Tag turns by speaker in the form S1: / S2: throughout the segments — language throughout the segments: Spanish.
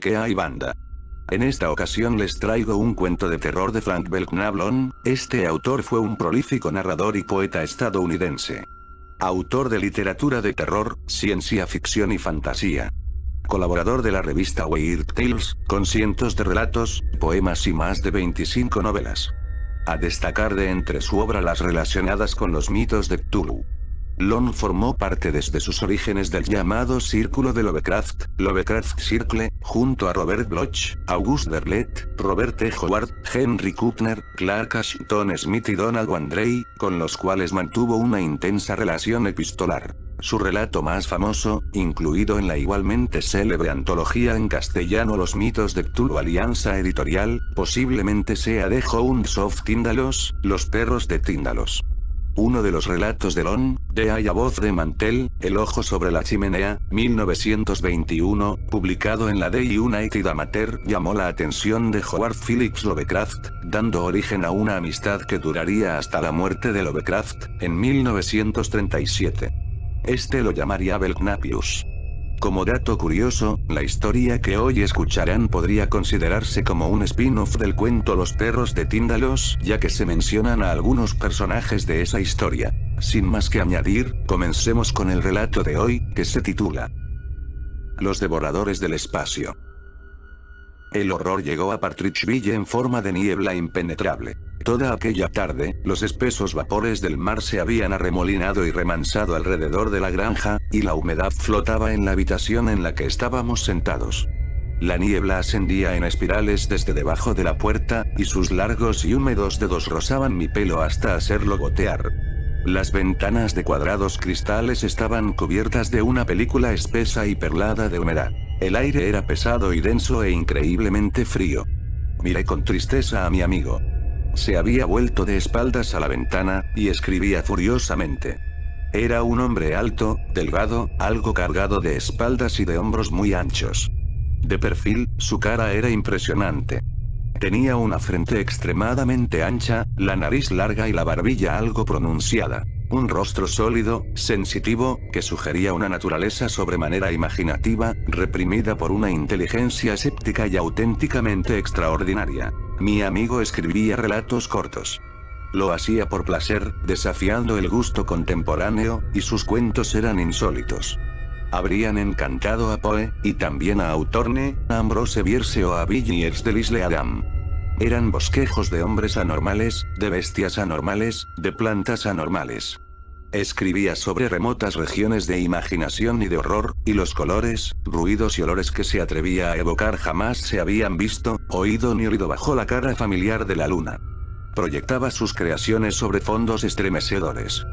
S1: ¿Qué hay, banda? En esta ocasión les traigo un cuento de terror de Frank Belknap. Este autor fue un prolífico narrador y poeta estadounidense. Autor de literatura de terror, ciencia ficción y fantasía. Colaborador de la revista Weird Tales, con cientos de relatos, poemas y más de 25 novelas. A destacar de entre su obra las relacionadas con los mitos de Cthulhu. Lon formó parte desde sus orígenes del llamado Círculo de Lovecraft, Lovecraft Circle, junto a Robert Bloch, August Derleth, Robert T. Howard, Henry Kuttner, Clark Ashton Smith y Donald Wandrei, con los cuales mantuvo una intensa relación epistolar. Su relato más famoso, incluido en la igualmente célebre antología en castellano Los mitos de Cthulhu Alianza Editorial, posiblemente sea The Hounds of Tyndalos, Los perros de Tíndalos. Uno de los relatos de Lon, The Eye Above the Mantel, El ojo sobre la chimenea, 1921, publicado en la The United Amateur, llamó la atención de Howard Phillips Lovecraft, dando origen a una amistad que duraría hasta la muerte de Lovecraft, en 1937. Este lo llamaría Belknapius. Como dato curioso, la historia que hoy escucharán podría considerarse como un spin-off del cuento Los perros de Tíndalos, ya que se mencionan a algunos personajes de esa historia. Sin más que añadir, comencemos con el relato de hoy, que se titula Los devoradores del espacio. El horror llegó a Partridgeville en forma de niebla impenetrable. Toda aquella tarde, los espesos vapores del mar se habían arremolinado y remansado alrededor de la granja, y la humedad flotaba en la habitación en la que estábamos sentados. La niebla ascendía en espirales desde debajo de la puerta, y sus largos y húmedos dedos rozaban mi pelo hasta hacerlo gotear. Las ventanas de cuadrados cristales estaban cubiertas de una película espesa y perlada de humedad. El aire era pesado y denso e increíblemente frío. Miré con tristeza a mi amigo. Se había vuelto de espaldas a la ventana, y escribía furiosamente. Era un hombre alto, delgado, algo cargado de espaldas y de hombros muy anchos. De perfil, su cara era impresionante. Tenía una frente extremadamente ancha, la nariz larga y la barbilla algo pronunciada. Un rostro sólido, sensitivo, que sugería una naturaleza sobremanera imaginativa, reprimida por una inteligencia escéptica y auténticamente extraordinaria. Mi amigo escribía relatos cortos. Lo hacía por placer, desafiando el gusto contemporáneo, y sus cuentos eran insólitos. Habrían encantado a Poe, y también a Hawthorne, a Ambrose Bierce o a Bill Yeats de Lisle Adam. Eran bosquejos de hombres anormales, de bestias anormales, de plantas anormales. Escribía sobre remotas regiones de imaginación y de horror, y los colores, ruidos y olores que se atrevía a evocar jamás se habían visto, oído ni olido bajo la cara familiar de la luna. Proyectaba sus creaciones sobre fondos estremecedores.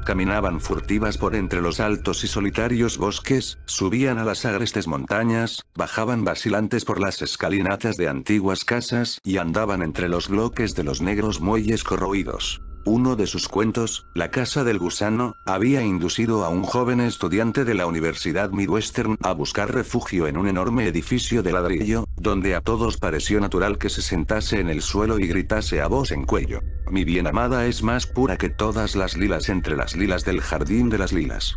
S1: Caminaban furtivas por entre los altos y solitarios bosques, subían a las agrestes montañas, bajaban vacilantes por las escalinatas de antiguas casas y andaban entre los bloques de los negros muelles corroídos. Uno de sus cuentos, La casa del gusano, había inducido a un joven estudiante de la Universidad Midwestern a buscar refugio en un enorme edificio de ladrillo, donde a todos pareció natural que se sentase en el suelo y gritase a voz en cuello: "Mi bien amada es más pura que todas las lilas entre las lilas del jardín de las lilas".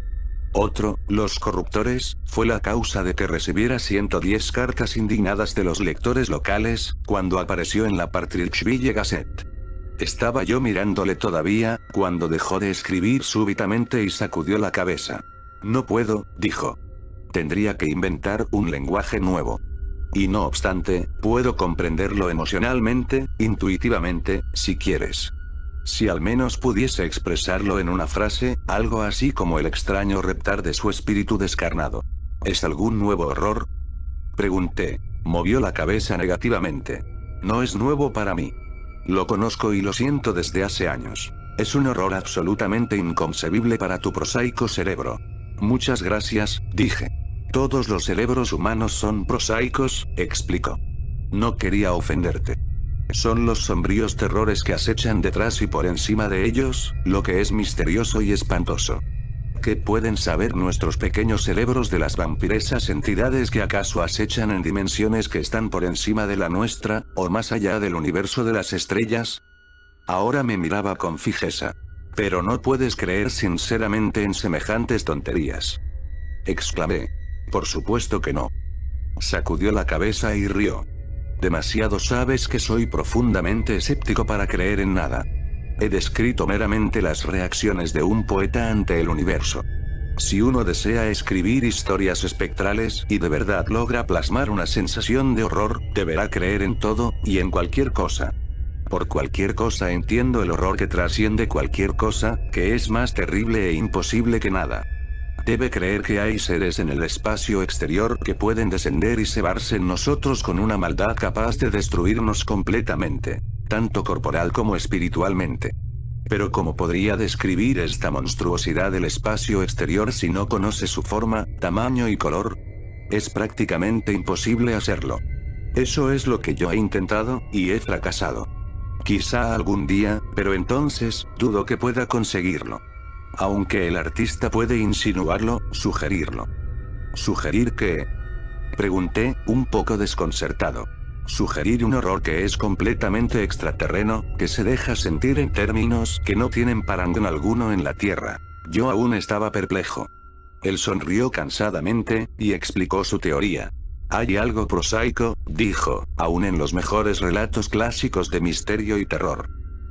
S1: Otro, Los corruptores, fue la causa de que recibiera 110 cartas indignadas de los lectores locales, cuando apareció en la Partridgeville Gazette. Estaba yo mirándole todavía, cuando dejó de escribir súbitamente y sacudió la cabeza. No puedo, dijo. Tendría que inventar un lenguaje nuevo. Y no obstante, puedo comprenderlo emocionalmente, intuitivamente, si quieres. Si al menos pudiese expresarlo en una frase, algo así como el extraño reptar de su espíritu descarnado. ¿Es algún nuevo horror? Pregunté. Movió la cabeza negativamente. No es nuevo para mí. Lo conozco y lo siento desde hace años. Es un horror absolutamente inconcebible para tu prosaico cerebro. Muchas gracias, dije. Todos los cerebros humanos son prosaicos, explicó. No quería ofenderte. Son los sombríos terrores que acechan detrás y por encima de ellos, lo que es misterioso y espantoso. ¿Qué pueden saber nuestros pequeños cerebros de las vampiresas entidades que acaso acechan en dimensiones que están por encima de la nuestra, o más allá del universo de las estrellas? Ahora me miraba con fijeza. Pero no puedes creer sinceramente en semejantes tonterías. Exclamé. Por supuesto que no. Sacudió la cabeza y rió. Demasiado sabes que soy profundamente escéptico para creer en nada. He descrito meramente las reacciones de un poeta ante el universo. Si uno desea escribir historias espectrales y de verdad logra plasmar una sensación de horror, deberá creer en todo, y en cualquier cosa. Por cualquier cosa entiendo el horror que trasciende cualquier cosa, que es más terrible e imposible que nada. Debe creer que hay seres en el espacio exterior que pueden descender y cebarse en nosotros con una maldad capaz de destruirnos completamente, tanto corporal como espiritualmente. Pero ¿cómo podría describir esta monstruosidad del espacio exterior si no conoce su forma, tamaño y color? Es prácticamente imposible hacerlo. Eso es lo que yo he intentado, y he fracasado. Quizá algún día, pero entonces, dudo que pueda conseguirlo. Aunque el artista puede insinuarlo, sugerirlo. ¿Sugerir qué? Pregunté, un poco desconcertado. Sugerir un horror que es completamente extraterreno, que se deja sentir en términos que no tienen parangón alguno en la Tierra. Yo aún estaba perplejo. Él sonrió cansadamente, y explicó su teoría. Hay algo prosaico, dijo, aún en los mejores relatos clásicos de misterio y terror.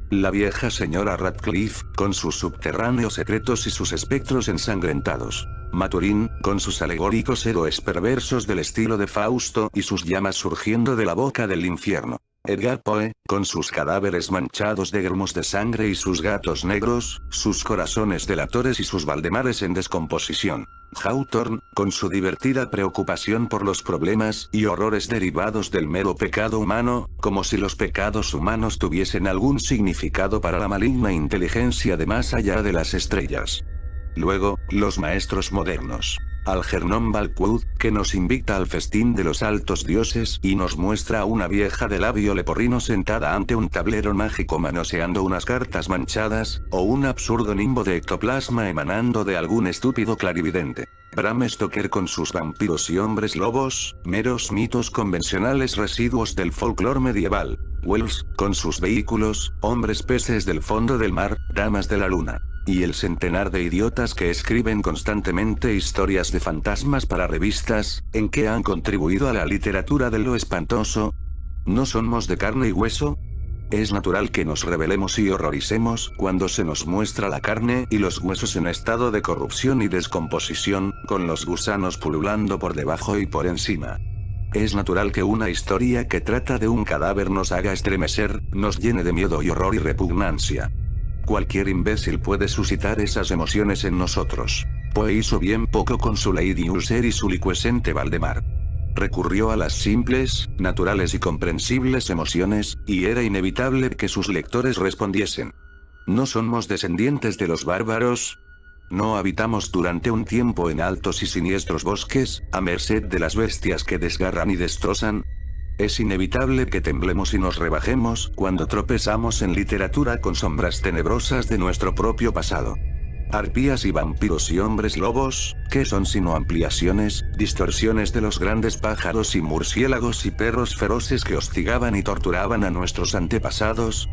S1: La vieja señora Radcliffe, con sus subterráneos secretos y sus espectros ensangrentados. Maturín, con sus alegóricos héroes perversos del estilo de Fausto y sus llamas surgiendo de la boca del infierno. Edgar Poe, con sus cadáveres manchados de grumos de sangre y sus gatos negros, sus corazones delatores y sus Valdemares en descomposición. Hawthorne, con su divertida preocupación por los problemas y horrores derivados del mero pecado humano, como si los pecados humanos tuviesen algún significado para la maligna inteligencia de más allá de las estrellas. Luego, los maestros modernos. Algernon Balquoud, que nos invita al festín de los altos dioses y nos muestra a una vieja de labio leporino sentada ante un tablero mágico manoseando unas cartas manchadas, o un absurdo nimbo de ectoplasma emanando de algún estúpido clarividente. Bram Stoker con sus vampiros y hombres lobos, meros mitos convencionales residuos del folclore medieval. Wells, con sus vehículos, hombres peces del fondo del mar, damas de la luna. Y el centenar de idiotas que escriben constantemente historias de fantasmas para revistas, ¿en qué han contribuido a la literatura de lo espantoso? ¿No somos de carne y hueso? Es natural que nos rebelemos y horroricemos cuando se nos muestra la carne y los huesos en estado de corrupción y descomposición, con los gusanos pululando por debajo y por encima. Es natural que una historia que trata de un cadáver nos haga estremecer, nos llene de miedo y horror y repugnancia. Cualquier imbécil puede suscitar esas emociones en nosotros. Poe hizo bien poco con su Lady Ulcer y su licuescente Valdemar. Recurrió a las simples, naturales y comprensibles emociones, y era inevitable que sus lectores respondiesen. ¿No somos descendientes de los bárbaros? ¿No habitamos durante un tiempo en altos y siniestros bosques, a merced de las bestias que desgarran y destrozan? Es inevitable que temblemos y nos rebajemos cuando tropezamos en literatura con sombras tenebrosas de nuestro propio pasado. Arpías y vampiros y hombres lobos, ¿qué son sino ampliaciones, distorsiones de los grandes pájaros y murciélagos y perros feroces que hostigaban y torturaban a nuestros antepasados?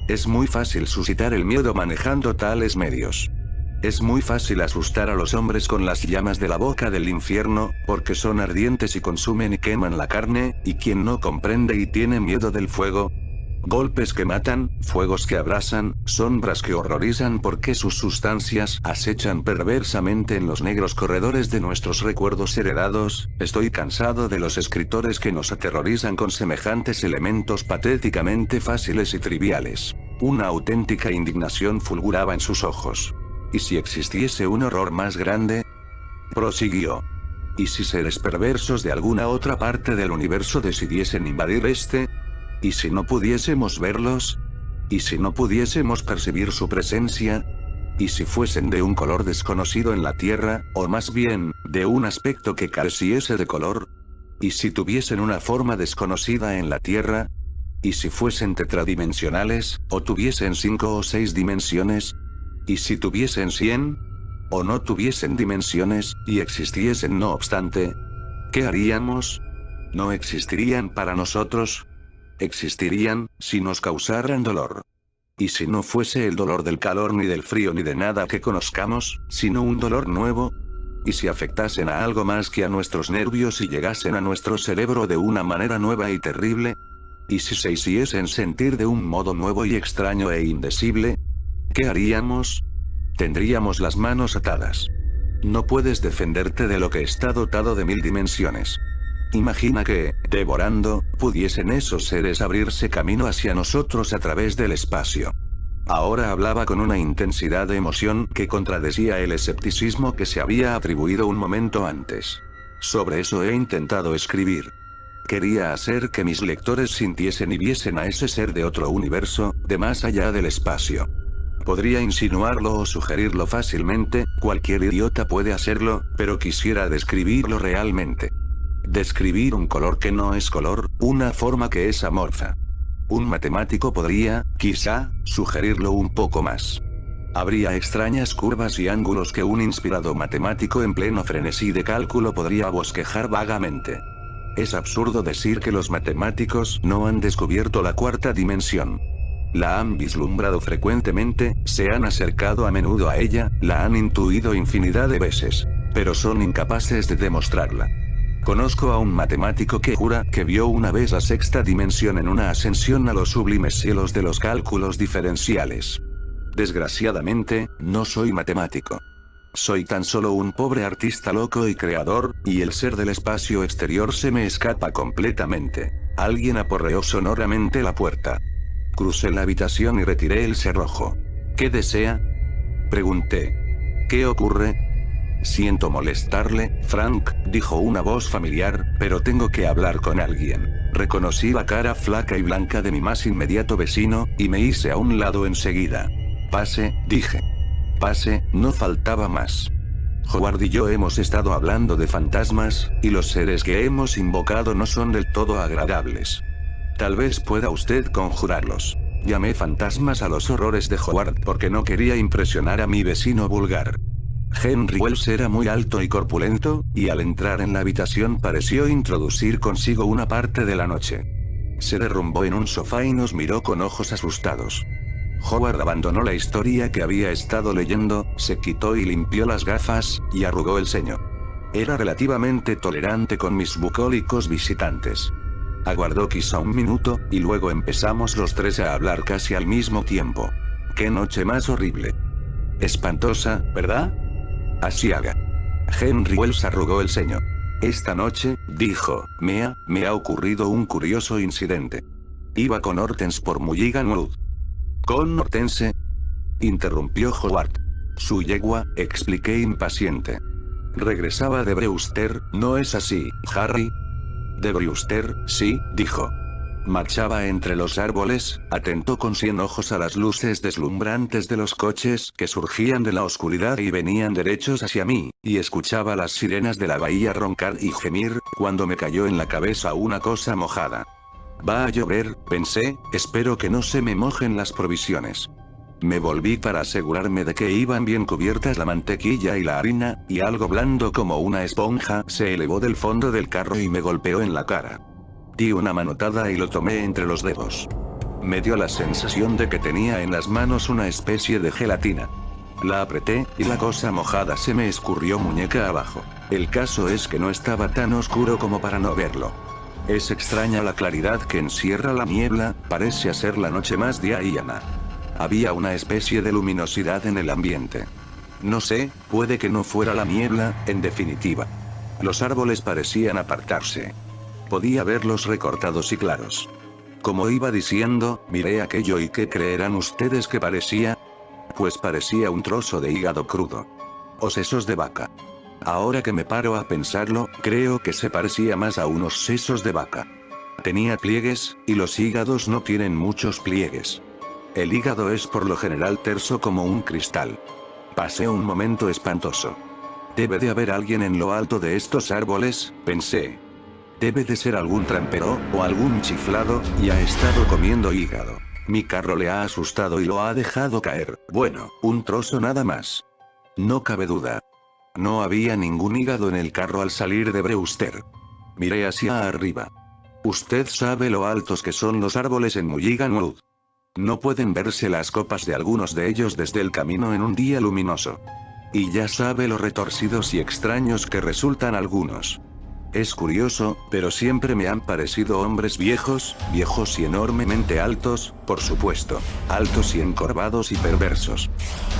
S1: Es muy fácil suscitar el miedo manejando tales medios. Es muy fácil asustar a los hombres con las llamas de la boca del infierno, porque son ardientes y consumen y queman la carne, y quien no comprende y tiene miedo del fuego. Golpes que matan, fuegos que abrasan, sombras que horrorizan porque sus sustancias acechan perversamente en los negros corredores de nuestros recuerdos heredados. Estoy cansado de los escritores que nos aterrorizan con semejantes elementos patéticamente fáciles y triviales. Una auténtica indignación fulguraba en sus ojos. ¿Y si existiese un horror más grande? Prosiguió. ¿Y si seres perversos de alguna otra parte del universo decidiesen invadir este? ¿Y si no pudiésemos verlos? ¿Y si no pudiésemos percibir su presencia? ¿Y si fuesen de un color desconocido en la Tierra, o más bien, de un aspecto que careciese de color? ¿Y si tuviesen una forma desconocida en la Tierra? ¿Y si fuesen tetradimensionales, o tuviesen 5 o 6 dimensiones? ¿Y si tuviesen 100? ¿O no tuviesen dimensiones, y existiesen no obstante? ¿Qué haríamos? ¿No existirían para nosotros? Existirían, si nos causaran dolor. ¿Y si no fuese el dolor del calor ni del frío ni de nada que conozcamos, sino un dolor nuevo? ¿Y si afectasen a algo más que a nuestros nervios y llegasen a nuestro cerebro de una manera nueva y terrible? ¿Y si se hiciesen sentir de un modo nuevo y extraño e indecible? ¿Qué haríamos? Tendríamos las manos atadas. No puedes defenderte de lo que está dotado de 1000 dimensiones. Imagina que, devorando, pudiesen esos seres abrirse camino hacia nosotros a través del espacio. Ahora hablaba con una intensidad de emoción que contradecía el escepticismo que se había atribuido un momento antes. Sobre eso he intentado escribir. Quería hacer que mis lectores sintiesen y viesen a ese ser de otro universo, de más allá del espacio. Podría insinuarlo o sugerirlo fácilmente, cualquier idiota puede hacerlo, pero quisiera describirlo realmente. Describir un color que no es color, una forma que es amorfa. Un matemático podría, quizá, sugerirlo un poco más. Habría extrañas curvas y ángulos que un inspirado matemático en pleno frenesí de cálculo podría bosquejar vagamente. Es absurdo decir que los matemáticos no han descubierto la cuarta dimensión. La han vislumbrado frecuentemente, se han acercado a menudo a ella, la han intuido infinidad de veces. Pero son incapaces de demostrarla. Conozco a un matemático que jura que vio una vez la sexta dimensión en una ascensión a los sublimes cielos de los cálculos diferenciales. Desgraciadamente, no soy matemático. Soy tan solo un pobre artista loco y creador, y el ser del espacio exterior se me escapa completamente. Alguien aporreó sonoramente la puerta. Crucé la habitación y retiré el cerrojo. ¿Qué desea? Pregunté. ¿Qué ocurre? Siento molestarle, Frank, dijo una voz familiar, pero tengo que hablar con alguien. Reconocí la cara flaca y blanca de mi más inmediato vecino, y me hice a un lado enseguida. Pase, dije. Pase, no faltaba más. Howard y yo hemos estado hablando de fantasmas, y los seres que hemos invocado no son del todo agradables. Tal vez pueda usted conjurarlos. Llamé fantasmas a los horrores de Howard porque no quería impresionar a mi vecino vulgar. Henry Wells era muy alto y corpulento, y al entrar en la habitación pareció introducir consigo una parte de la noche. Se derrumbó en un sofá y nos miró con ojos asustados. Howard abandonó la historia que había estado leyendo, se quitó y limpió las gafas, y arrugó el ceño. Era relativamente tolerante con mis bucólicos visitantes. Aguardó quizá un minuto, y luego empezamos los tres a hablar casi al mismo tiempo. ¡Qué noche más horrible! Espantosa, ¿verdad? Asiaga. Henry Wells arrugó el ceño. Esta noche, dijo, me ha ocurrido un curioso incidente. Iba con Hortense por Mulligan Wood. ¿Con Hortense? Interrumpió Howard. Su yegua, expliqué impaciente. Regresaba de Brewster, ¿no es así, Harry? De Brewster, sí, dijo. Marchaba entre los árboles, atento con 100 ojos a las luces deslumbrantes de los coches que surgían de la oscuridad y venían derechos hacia mí, y escuchaba las sirenas de la bahía roncar y gemir, cuando me cayó en la cabeza una cosa mojada. Va a llover, pensé, espero que no se me mojen las provisiones. Me volví para asegurarme de que iban bien cubiertas la mantequilla y la harina, y algo blando como una esponja se elevó del fondo del carro y me golpeó en la cara. Di una manotada y lo tomé entre los dedos. Me dio la sensación de que tenía en las manos una especie de gelatina. La apreté, y la cosa mojada se me escurrió muñeca abajo. El caso es que no estaba tan oscuro como para no verlo. Es extraña la claridad que encierra la niebla, parece hacer la noche más diáfana. Había una especie de luminosidad en el ambiente. No sé, puede que no fuera la niebla, en definitiva. Los árboles parecían apartarse. Podía verlos recortados y claros. Como iba diciendo, miré aquello y ¿qué creerán ustedes que parecía? Pues parecía un trozo de hígado crudo. O sesos de vaca. Ahora que me paro a pensarlo, creo que se parecía más a unos sesos de vaca. Tenía pliegues, y los hígados no tienen muchos pliegues. El hígado es por lo general terso como un cristal. Pasé un momento espantoso. Debe de haber alguien en lo alto de estos árboles, pensé. Debe de ser algún trampero, o algún chiflado, y ha estado comiendo hígado. Mi carro le ha asustado y lo ha dejado caer. Bueno, un trozo nada más. No cabe duda. No había ningún hígado en el carro al salir de Brewster. Miré hacia arriba. Usted sabe lo altos que son los árboles en Mulligan Wood. No pueden verse las copas de algunos de ellos desde el camino en un día luminoso. Y ya sabe lo retorcidos y extraños que resultan algunos. Es curioso, pero siempre me han parecido hombres viejos y enormemente altos, por supuesto, altos y encorvados y perversos.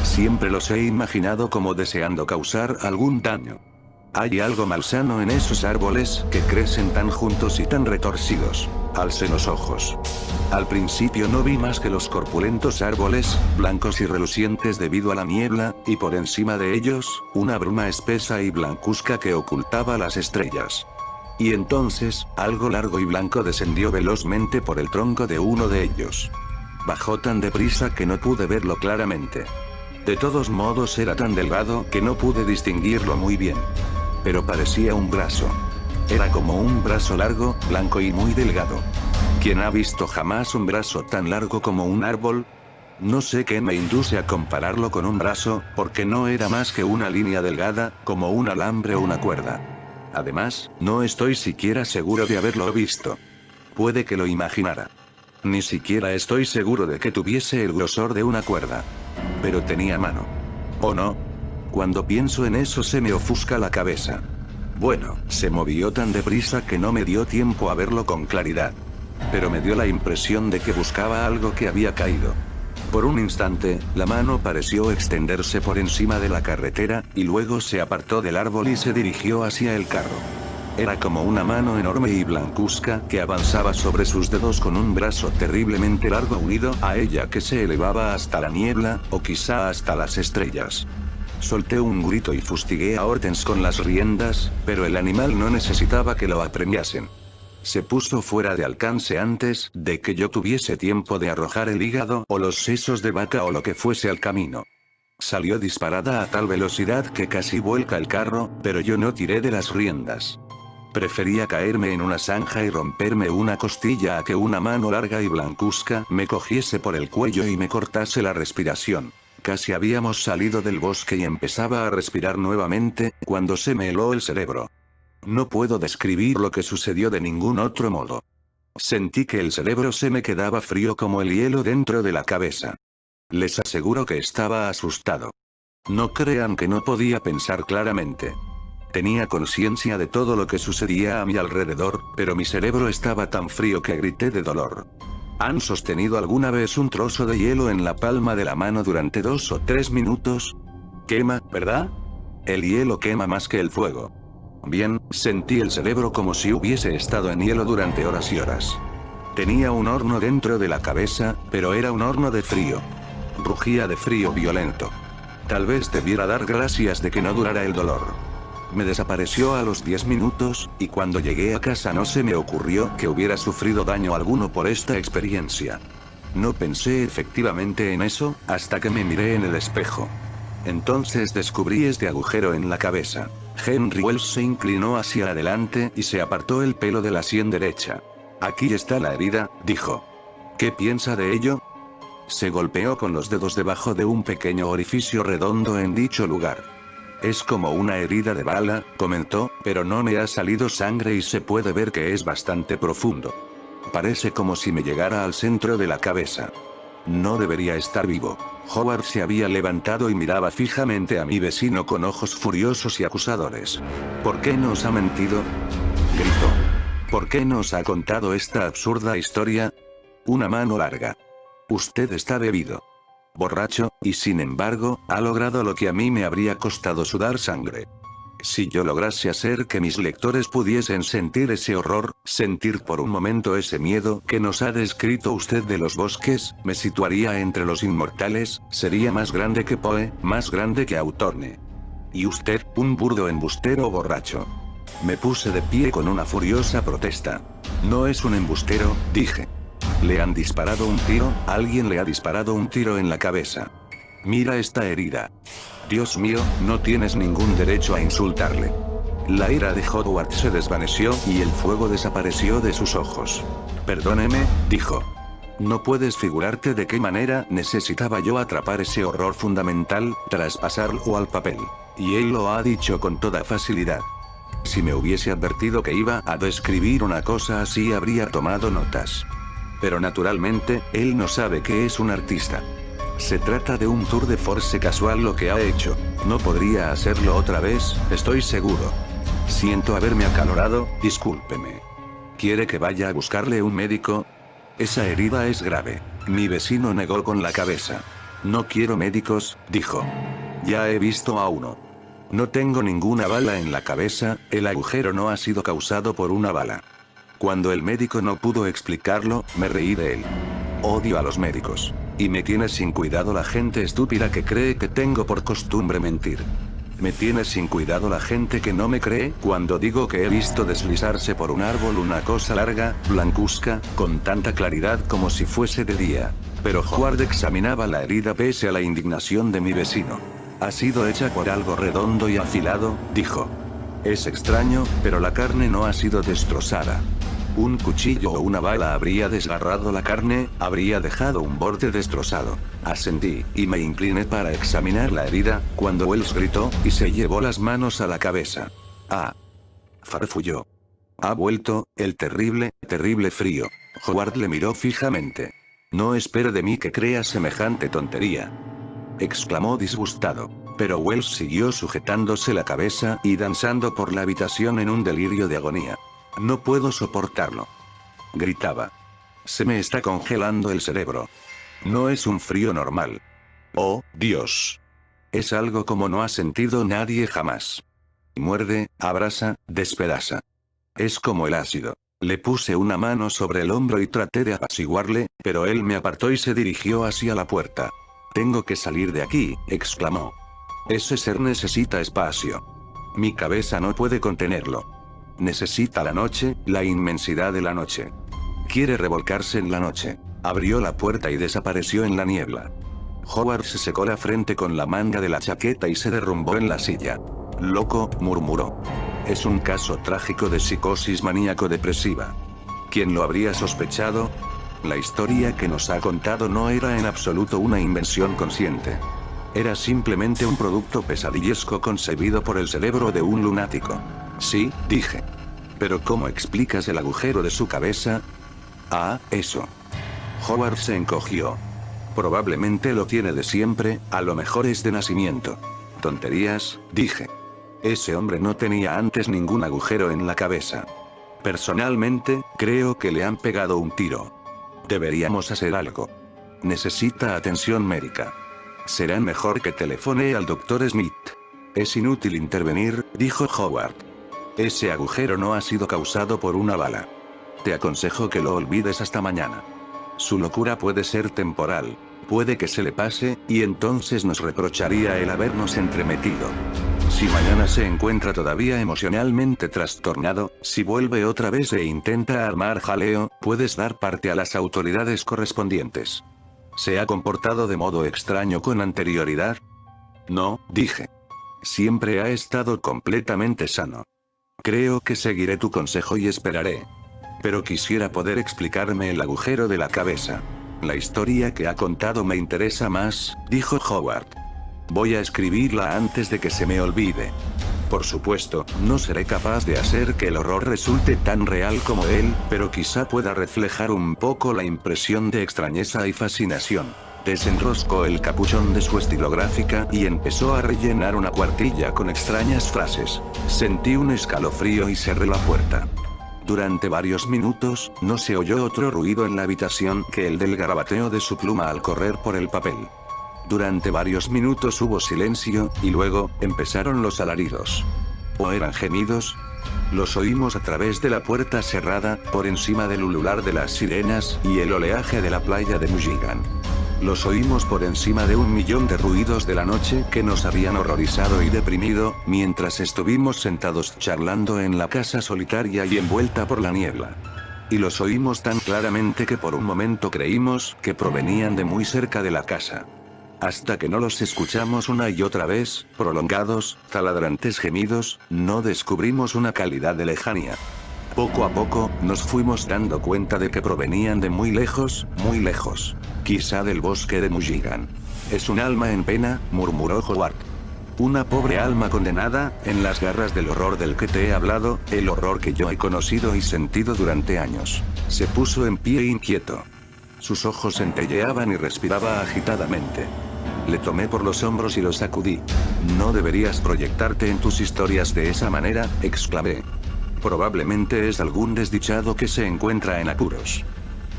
S1: Siempre los he imaginado como deseando causar algún daño. Hay algo malsano en esos árboles que crecen tan juntos y tan retorcidos. Alcé los ojos. Al principio no vi más que los corpulentos árboles, blancos y relucientes debido a la niebla, y por encima de ellos, una bruma espesa y blancuzca que ocultaba las estrellas. Y entonces, algo largo y blanco descendió velozmente por el tronco de uno de ellos. Bajó tan deprisa que no pude verlo claramente. De todos modos era tan delgado que no pude distinguirlo muy bien. Pero parecía un brazo. Era como un brazo largo, blanco y muy delgado. ¿Quién ha visto jamás un brazo tan largo como un árbol? No sé qué me induce a compararlo con un brazo, porque no era más que una línea delgada, como un alambre o una cuerda. Además, no estoy siquiera seguro de haberlo visto. Puede que lo imaginara. Ni siquiera estoy seguro de que tuviese el grosor de una cuerda. Pero tenía mano. ¿O no? Cuando pienso en eso se me ofusca la cabeza. Bueno, se movió tan deprisa que no me dio tiempo a verlo con claridad. Pero me dio la impresión de que buscaba algo que había caído. Por un instante, la mano pareció extenderse por encima de la carretera, y luego se apartó del árbol y se dirigió hacia el carro. Era como una mano enorme y blancuzca que avanzaba sobre sus dedos con un brazo terriblemente largo unido a ella que se elevaba hasta la niebla, o quizá hasta las estrellas. Solté un grito y fustigué a Hortense con las riendas, pero el animal no necesitaba que lo apremiasen. Se puso fuera de alcance antes de que yo tuviese tiempo de arrojar el hígado o los sesos de vaca o lo que fuese al camino. Salió disparada a tal velocidad que casi vuelca el carro, pero yo no tiré de las riendas. Prefería caerme en una zanja y romperme una costilla a que una mano larga y blancuzca me cogiese por el cuello y me cortase la respiración. Casi habíamos salido del bosque y empezaba a respirar nuevamente, cuando se me heló el cerebro. No puedo describir lo que sucedió de ningún otro modo. Sentí que el cerebro se me quedaba frío como el hielo dentro de la cabeza. Les aseguro que estaba asustado. No crean que no podía pensar claramente. Tenía conciencia de todo lo que sucedía a mi alrededor, pero mi cerebro estaba tan frío que grité de dolor. ¿Han sostenido alguna vez un trozo de hielo en la palma de la mano durante 2 o 3 minutos? Quema, ¿verdad? El hielo quema más que el fuego. Bien, sentí el cerebro como si hubiese estado en hielo durante horas y horas. Tenía un horno dentro de la cabeza, pero era un horno de frío. Rugía de frío violento. Tal vez debiera dar gracias de que no durara el dolor. Me desapareció a los 10 minutos, y cuando llegué a casa no se me ocurrió que hubiera sufrido daño alguno por esta experiencia. No pensé efectivamente en eso, hasta que me miré en el espejo. Entonces descubrí este agujero en la cabeza. Henry Wells se inclinó hacia adelante y se apartó el pelo de la sien derecha. Aquí está la herida, dijo. ¿Qué piensa de ello? Se golpeó con los dedos debajo de un pequeño orificio redondo en dicho lugar. Es como una herida de bala, comentó, pero no me ha salido sangre y se puede ver que es bastante profundo. Parece como si me llegara al centro de la cabeza. No debería estar vivo. Howard se había levantado y miraba fijamente a mi vecino con ojos furiosos y acusadores. ¿Por qué nos ha mentido?, gritó. ¿Por qué nos ha contado esta absurda historia? Una mano larga. Usted está bebido. Borracho, y sin embargo, ha logrado lo que a mí me habría costado sudar sangre. Si yo lograse hacer que mis lectores pudiesen sentir ese horror, sentir por un momento ese miedo que nos ha descrito usted de los bosques, me situaría entre los inmortales, sería más grande que Poe, más grande que Hawthorne. Y usted, un burdo embustero borracho. Me puse de pie con una furiosa protesta. No es un embustero, dije. Le han disparado un tiro, alguien le ha disparado un tiro en la cabeza. Mira esta herida. Dios mío, no tienes ningún derecho a insultarle. La ira de Howard se desvaneció y el fuego desapareció de sus ojos. Perdóneme, dijo. No puedes figurarte de qué manera necesitaba yo atrapar ese horror fundamental, traspasarlo al papel. Y él lo ha dicho con toda facilidad. Si me hubiese advertido que iba a describir una cosa así habría tomado notas. Pero naturalmente, él no sabe que es un artista. Se trata de un tour de force casual lo que ha hecho. No podría hacerlo otra vez, estoy seguro. Siento haberme acalorado, discúlpeme. ¿Quiere que vaya a buscarle un médico? Esa herida es grave. Mi vecino negó con la cabeza. No quiero médicos, dijo. Ya he visto a uno. No tengo ninguna bala en la cabeza, el agujero no ha sido causado por una bala. Cuando el médico no pudo explicarlo, me reí de él. Odio a los médicos. Y me tiene sin cuidado la gente estúpida que cree que tengo por costumbre mentir. Me tiene sin cuidado la gente que no me cree cuando digo que he visto deslizarse por un árbol una cosa larga, blancuzca, con tanta claridad como si fuese de día. Pero Howard examinaba la herida pese a la indignación de mi vecino. Ha sido hecha por algo redondo y afilado, dijo. Es extraño, pero la carne no ha sido destrozada. Un cuchillo o una bala habría desgarrado la carne, habría dejado un borde destrozado. Asentí, y me incliné para examinar la herida, cuando Wells gritó, y se llevó las manos a la cabeza. Ah. Farfulló. Ha vuelto, el terrible, terrible frío. Howard le miró fijamente. No espere de mí que crea semejante tontería. Exclamó disgustado. Pero Wells siguió sujetándose la cabeza y danzando por la habitación en un delirio de agonía. No puedo soportarlo. Gritaba. Se me está congelando el cerebro. No es un frío normal. Oh, Dios. Es algo como no ha sentido nadie jamás. Muerde, abrasa, despedaza. Es como el ácido. Le puse una mano sobre el hombro y traté de apaciguarle, pero él me apartó y se dirigió hacia la puerta. Tengo que salir de aquí, exclamó. Ese ser necesita espacio. Mi cabeza no puede contenerlo. Necesita la noche, la inmensidad de la noche. Quiere revolcarse en la noche. Abrió la puerta y desapareció en la niebla. Howard se secó la frente con la manga de la chaqueta y se derrumbó en la silla. Loco, murmuró. Es un caso trágico de psicosis maníaco-depresiva. ¿Quién lo habría sospechado? La historia que nos ha contado no era en absoluto una invención consciente. Era simplemente un producto pesadillesco concebido por el cerebro de un lunático. Sí, dije. Pero ¿cómo explicas el agujero de su cabeza? Ah, eso. Howard se encogió. Probablemente lo tiene de siempre, a lo mejor es de nacimiento. Tonterías, dije. Ese hombre no tenía antes ningún agujero en la cabeza. Personalmente, creo que le han pegado un tiro. Deberíamos hacer algo. Necesita atención médica. Será mejor que telefonee al Dr. Smith. Es inútil intervenir, dijo Howard. Ese agujero no ha sido causado por una bala. Te aconsejo que lo olvides hasta mañana. Su locura puede ser temporal. Puede que se le pase, y entonces nos reprocharía el habernos entremetido. Si mañana se encuentra todavía emocionalmente trastornado, si vuelve otra vez e intenta armar jaleo, puedes dar parte a las autoridades correspondientes. ¿Se ha comportado de modo extraño con anterioridad? No, dije. Siempre ha estado completamente sano. Creo que seguiré tu consejo y esperaré. Pero quisiera poder explicarme el agujero de la cabeza. La historia que ha contado me interesa más, dijo Howard. Voy a escribirla antes de que se me olvide. Por supuesto, no seré capaz de hacer que el horror resulte tan real como él, pero quizá pueda reflejar un poco la impresión de extrañeza y fascinación. Desenroscó el capuchón de su estilográfica y empezó a rellenar una cuartilla con extrañas frases. Sentí un escalofrío y cerré la puerta. Durante varios minutos, no se oyó otro ruido en la habitación que el del garabateo de su pluma al correr por el papel. Durante varios minutos hubo silencio, y luego, empezaron los alaridos. ¿O eran gemidos? Los oímos a través de la puerta cerrada, por encima del ulular de las sirenas, y el oleaje de la playa de Michigan. Los oímos por encima de 1.000.000 de ruidos de la noche que nos habían horrorizado y deprimido, mientras estuvimos sentados charlando en la casa solitaria y envuelta por la niebla. Y los oímos tan claramente que por un momento creímos que provenían de muy cerca de la casa. Hasta que no los escuchamos una y otra vez, prolongados, taladrantes gemidos, no descubrimos una calidad de lejanía. Poco a poco, nos fuimos dando cuenta de que provenían de muy lejos, quizá del bosque de Michigan. Es un alma en pena, murmuró Howard. Una pobre alma condenada, en las garras del horror del que te he hablado, el horror que yo he conocido y sentido durante años. Se puso en pie inquieto. Sus ojos centelleaban y respiraba agitadamente. Le tomé por los hombros y lo sacudí. No deberías proyectarte en tus historias de esa manera, exclamé. Probablemente es algún desdichado que se encuentra en apuros.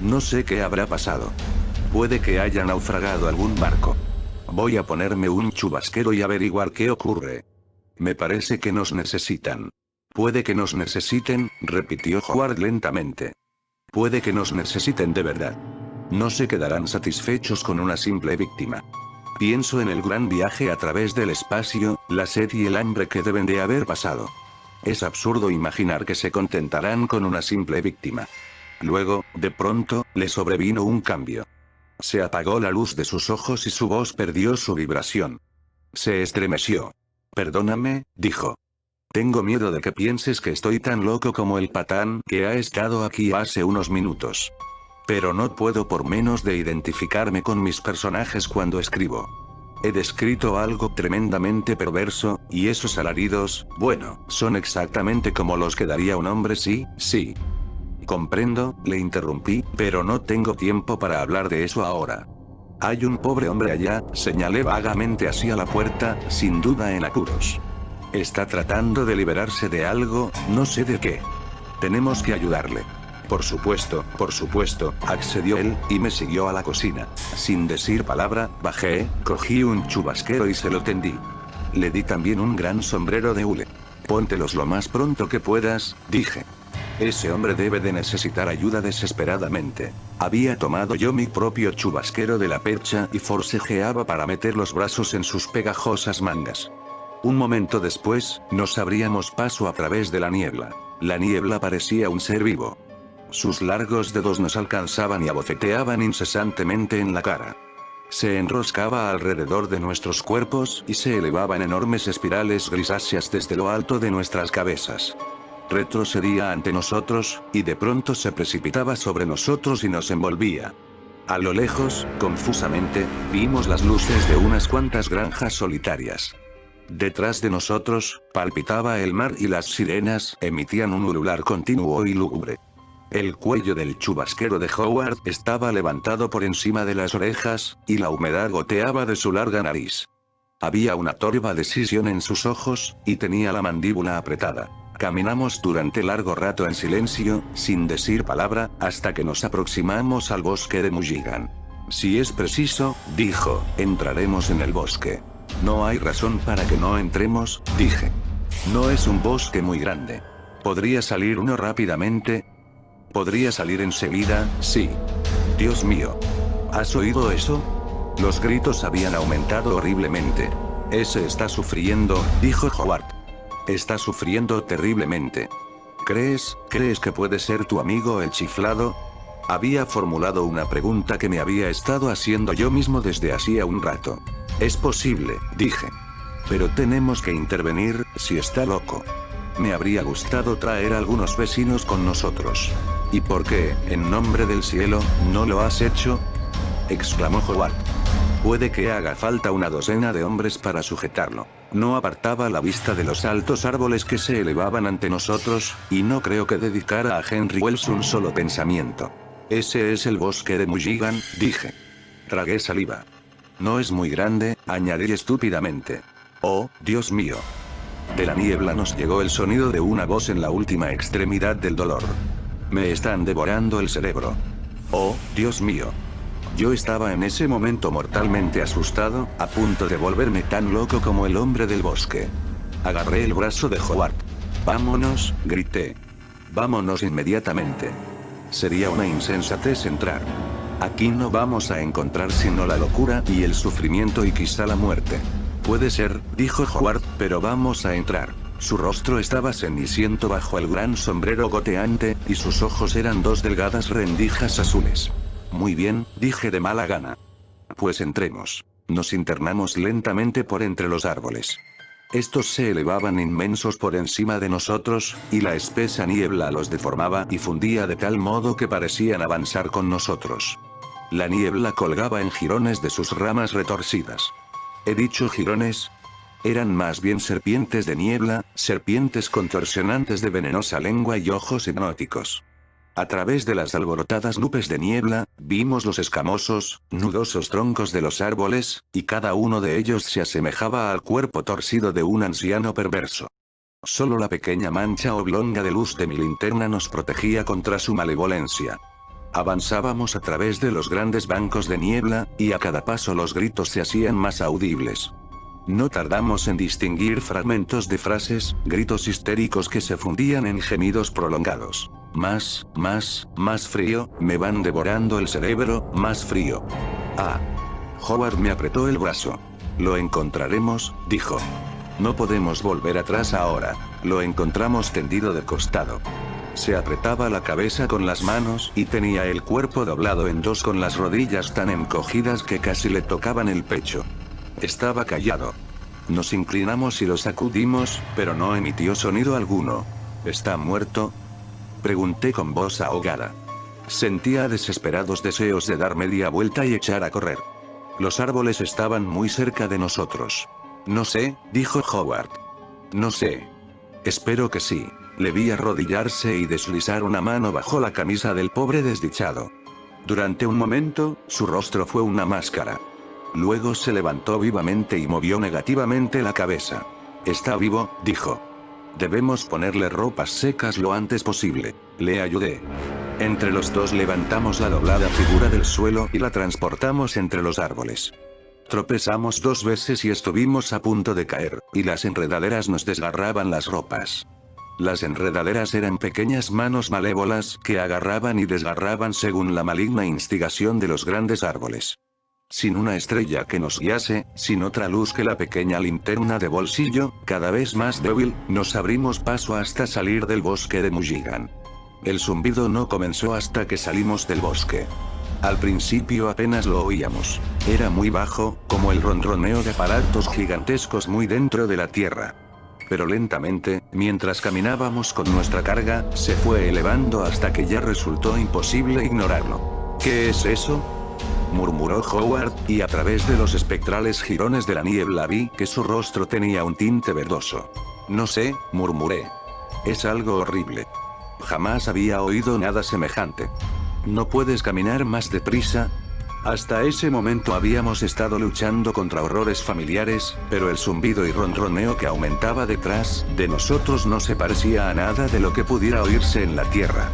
S1: No sé qué habrá pasado. Puede que haya naufragado algún barco. Voy a ponerme un chubasquero y averiguar qué ocurre. Me parece que nos necesitan. Puede que nos necesiten, repitió Howard lentamente. Puede que nos necesiten de verdad. No se quedarán satisfechos con una simple víctima. Pienso en el gran viaje a través del espacio, la sed y el hambre que deben de haber pasado. Es absurdo imaginar que se contentarán con una simple víctima. Luego, de pronto, le sobrevino un cambio. Se apagó la luz de sus ojos y su voz perdió su vibración. Se estremeció. Perdóname, dijo. Tengo miedo de que pienses que estoy tan loco como el patán que ha estado aquí hace unos minutos. Pero no puedo por menos de identificarme con mis personajes cuando escribo. He descrito algo tremendamente perverso, y esos alaridos, bueno, son exactamente como los que daría un hombre sí. Comprendo, le interrumpí, pero no tengo tiempo para hablar de eso ahora. Hay un pobre hombre allá, señalé vagamente hacia la puerta, sin duda en apuros. Está tratando de liberarse de algo, no sé de qué. Tenemos que ayudarle. Por supuesto, accedió él, y me siguió a la cocina. Sin decir palabra, bajé, cogí un chubasquero y se lo tendí. Le di también un gran sombrero de hule. Póntelos lo más pronto que puedas, dije. Ese hombre debe de necesitar ayuda desesperadamente. Había tomado yo mi propio chubasquero de la percha y forcejeaba para meter los brazos en sus pegajosas mangas. Un momento después, nos abríamos paso a través de la niebla. La niebla parecía un ser vivo. Sus largos dedos nos alcanzaban y abofeteaban incesantemente en la cara. Se enroscaba alrededor de nuestros cuerpos y se elevaba en enormes espirales grisáceas desde lo alto de nuestras cabezas. Retrocedía ante nosotros, y de pronto se precipitaba sobre nosotros y nos envolvía. A lo lejos, confusamente, vimos las luces de unas cuantas granjas solitarias. Detrás de nosotros, palpitaba el mar y las sirenas emitían un ulular continuo y lúgubre. El cuello del chubasquero de Howard estaba levantado por encima de las orejas, y la humedad goteaba de su larga nariz. Había una torva decisión en sus ojos, y tenía la mandíbula apretada. Caminamos durante largo rato en silencio, sin decir palabra, hasta que nos aproximamos al bosque de Mulligan. Si es preciso, dijo, entraremos en el bosque. No hay razón para que no entremos, dije. No es un bosque muy grande. ¿Podría salir uno rápidamente? ¿Podría salir enseguida? Sí. Dios mío. ¿Has oído eso? Los gritos habían aumentado horriblemente. Ese está sufriendo, dijo Howard. Está sufriendo terriblemente. ¿Crees que puede ser tu amigo el chiflado? Había formulado una pregunta que me había estado haciendo yo mismo desde hacía un rato. Es posible, dije. Pero tenemos que intervenir, si está loco. Me habría gustado traer a algunos vecinos con nosotros. ¿Y por qué, en nombre del cielo, no lo has hecho? Exclamó Howard. Puede que haga falta una docena de hombres para sujetarlo. No apartaba la vista de los altos árboles que se elevaban ante nosotros, y no creo que dedicara a Henry Wells un solo pensamiento. Ese es el bosque de Mulligan, dije. Tragué saliva. No es muy grande, añadí estúpidamente. Oh, Dios mío. De la niebla nos llegó el sonido de una voz en la última extremidad del dolor. Me están devorando el cerebro. Oh, Dios mío. Yo estaba en ese momento mortalmente asustado, a punto de volverme tan loco como el hombre del bosque. Agarré el brazo de Howard. Vámonos, grité. Vámonos inmediatamente. Sería una insensatez entrar. Aquí no vamos a encontrar sino la locura y el sufrimiento y quizá la muerte. Puede ser, dijo Howard, pero vamos a entrar. Su rostro estaba ceniciento bajo el gran sombrero goteante, y sus ojos eran dos delgadas rendijas azules. Muy bien, dije de mala gana. Pues entremos. Nos internamos lentamente por entre los árboles. Estos se elevaban inmensos por encima de nosotros, y la espesa niebla los deformaba y fundía de tal modo que parecían avanzar con nosotros. La niebla colgaba en jirones de sus ramas retorcidas. ¿He dicho jirones? Eran más bien serpientes de niebla, serpientes contorsionantes de venenosa lengua y ojos hipnóticos. A través de las alborotadas nubes de niebla, vimos los escamosos, nudosos troncos de los árboles, y cada uno de ellos se asemejaba al cuerpo torcido de un anciano perverso. Solo la pequeña mancha oblonga de luz de mi linterna nos protegía contra su malevolencia. Avanzábamos a través de los grandes bancos de niebla, y a cada paso los gritos se hacían más audibles. No tardamos en distinguir fragmentos de frases, gritos histéricos que se fundían en gemidos prolongados. Más frío, me van devorando el cerebro, más frío. Ah. Howard me apretó el brazo. Lo encontraremos, dijo. No podemos volver atrás ahora. Lo encontramos tendido de costado. Se apretaba la cabeza con las manos y tenía el cuerpo doblado en dos con las rodillas tan encogidas que casi le tocaban el pecho. Estaba callado. Nos inclinamos y lo sacudimos, pero no emitió sonido alguno. ¿Está muerto?, pregunté con voz ahogada. Sentía desesperados deseos de dar media vuelta y echar a correr. Los árboles estaban muy cerca de nosotros. No sé, dijo Howard. No sé. Espero que sí. Le vi arrodillarse y deslizar una mano bajo la camisa del pobre desdichado. Durante un momento, su rostro fue una máscara. Luego se levantó vivamente y movió negativamente la cabeza. Está vivo, dijo. Debemos ponerle ropas secas lo antes posible. Le ayudé. Entre los dos levantamos la doblada figura del suelo y la transportamos entre los árboles. Tropezamos 2 veces y estuvimos a punto de caer, y las enredaderas nos desgarraban las ropas. Las enredaderas eran pequeñas manos malévolas que agarraban y desgarraban según la maligna instigación de los grandes árboles. Sin una estrella que nos guiase, sin otra luz que la pequeña linterna de bolsillo, cada vez más débil, nos abrimos paso hasta salir del bosque de Mulligan. El zumbido no comenzó hasta que salimos del bosque. Al principio apenas lo oíamos. Era muy bajo, como el ronroneo de aparatos gigantescos muy dentro de la tierra. Pero lentamente, mientras caminábamos con nuestra carga, se fue elevando hasta que ya resultó imposible ignorarlo. ¿Qué es eso?, murmuró Howard, y a través de los espectrales jirones de la niebla vi que su rostro tenía un tinte verdoso. No sé, murmuré. Es algo horrible. Jamás había oído nada semejante. ¿No puedes caminar más deprisa? Hasta ese momento habíamos estado luchando contra horrores familiares, pero el zumbido y ronroneo que aumentaba detrás de nosotros no se parecía a nada de lo que pudiera oírse en la tierra.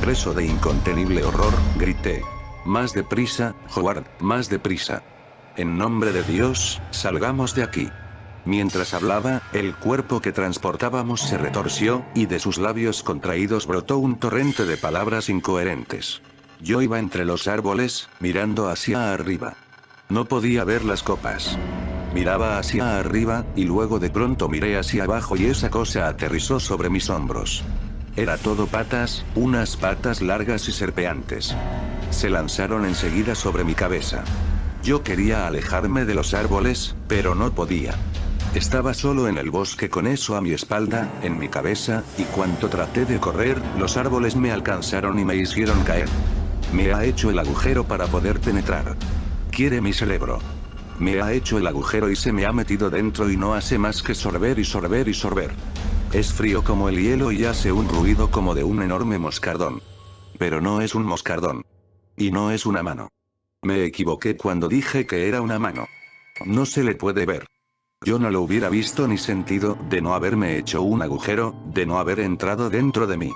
S1: Preso de incontenible horror, grité. Más deprisa, Howard, más deprisa. En nombre de Dios, salgamos de aquí. Mientras hablaba, el cuerpo que transportábamos se retorció, y de sus labios contraídos brotó un torrente de palabras incoherentes. Yo iba entre los árboles, mirando hacia arriba. No podía ver las copas. Miraba hacia arriba, y luego de pronto miré hacia abajo y esa cosa aterrizó sobre mis hombros. Era todo patas, unas patas largas y serpeantes. Se lanzaron enseguida sobre mi cabeza. Yo quería alejarme de los árboles, pero no podía. Estaba solo en el bosque con eso a mi espalda, en mi cabeza, y cuando traté de correr, los árboles me alcanzaron y me hicieron caer. Me ha hecho el agujero para poder penetrar. Quiere mi cerebro. Me ha hecho el agujero y se me ha metido dentro y no hace más que sorber y sorber y sorber. Es frío como el hielo y hace un ruido como de un enorme moscardón. Pero no es un moscardón. Y no es una mano. Me equivoqué cuando dije que era una mano. No se le puede ver. Yo no lo hubiera visto ni sentido, de no haberme hecho un agujero, de no haber entrado dentro de mí.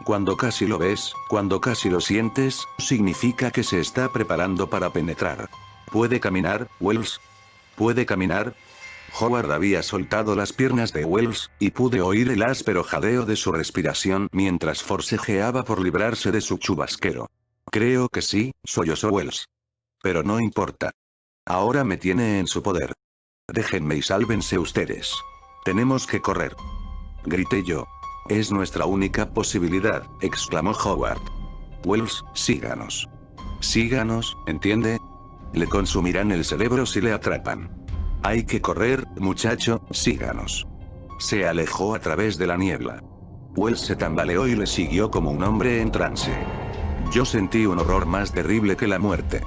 S1: Cuando casi lo ves, cuando casi lo sientes, significa que se está preparando para penetrar. ¿Puede caminar, Wells? ¿Puede caminar? Howard había soltado las piernas de Wells, y pude oír el áspero jadeo de su respiración mientras forcejeaba por librarse de su chubasquero. Creo que sí, sollozó Wells. Pero no importa. Ahora me tiene en su poder. Déjenme y sálvense ustedes. Tenemos que correr. Grité yo. Es nuestra única posibilidad, exclamó Howard. Wells, síganos. Síganos, ¿entiende? Le consumirán el cerebro si le atrapan. Hay que correr, muchacho, síganos. Se alejó a través de la niebla. Wells se tambaleó y le siguió como un hombre en trance. Yo sentí un horror más terrible que la muerte.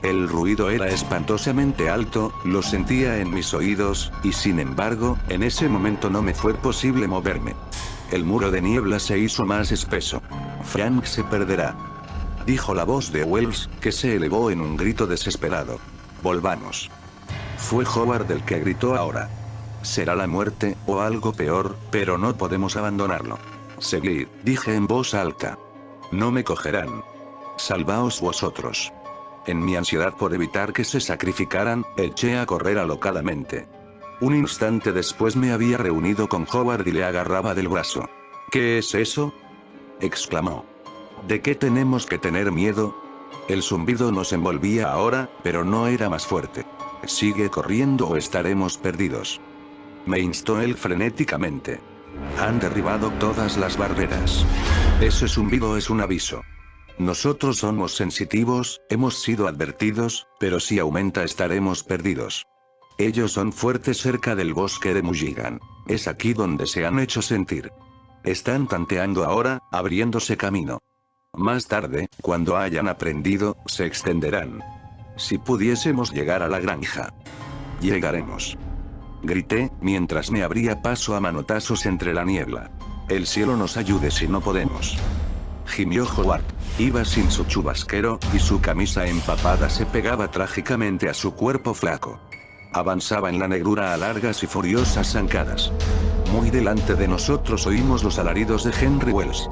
S1: El ruido era espantosamente alto, lo sentía en mis oídos, y sin embargo, en ese momento no me fue posible moverme. El muro de niebla se hizo más espeso. Frank se perderá. Dijo la voz de Wells, que se elevó en un grito desesperado. Volvamos. Fue Howard el que gritó ahora. Será la muerte, o algo peor, pero no podemos abandonarlo. Seguid, dije en voz alta. No me cogerán. Salvaos vosotros. En mi ansiedad por evitar que se sacrificaran, eché a correr alocadamente. Un instante después me había reunido con Howard y le agarraba del brazo. ¿Qué es eso?, exclamó. ¿De qué tenemos que tener miedo? El zumbido nos envolvía ahora, pero no era más fuerte. Sigue corriendo o estaremos perdidos. Me instó él frenéticamente. Han derribado todas las barreras. Ese zumbido es un aviso. Nosotros somos sensitivos, hemos sido advertidos, pero si aumenta estaremos perdidos. Ellos son fuertes cerca del bosque de Mulligan. Es aquí donde se han hecho sentir. Están tanteando ahora, abriéndose camino. Más tarde, cuando hayan aprendido, se extenderán. Si pudiésemos llegar a la granja. Llegaremos. Grité, mientras me abría paso a manotazos entre la niebla. El cielo nos ayude si no podemos. Gimió Howard. Iba sin su chubasquero, y su camisa empapada se pegaba trágicamente a su cuerpo flaco. Avanzaba en la negrura a largas y furiosas zancadas. Muy delante de nosotros oímos los alaridos de Henry Wells.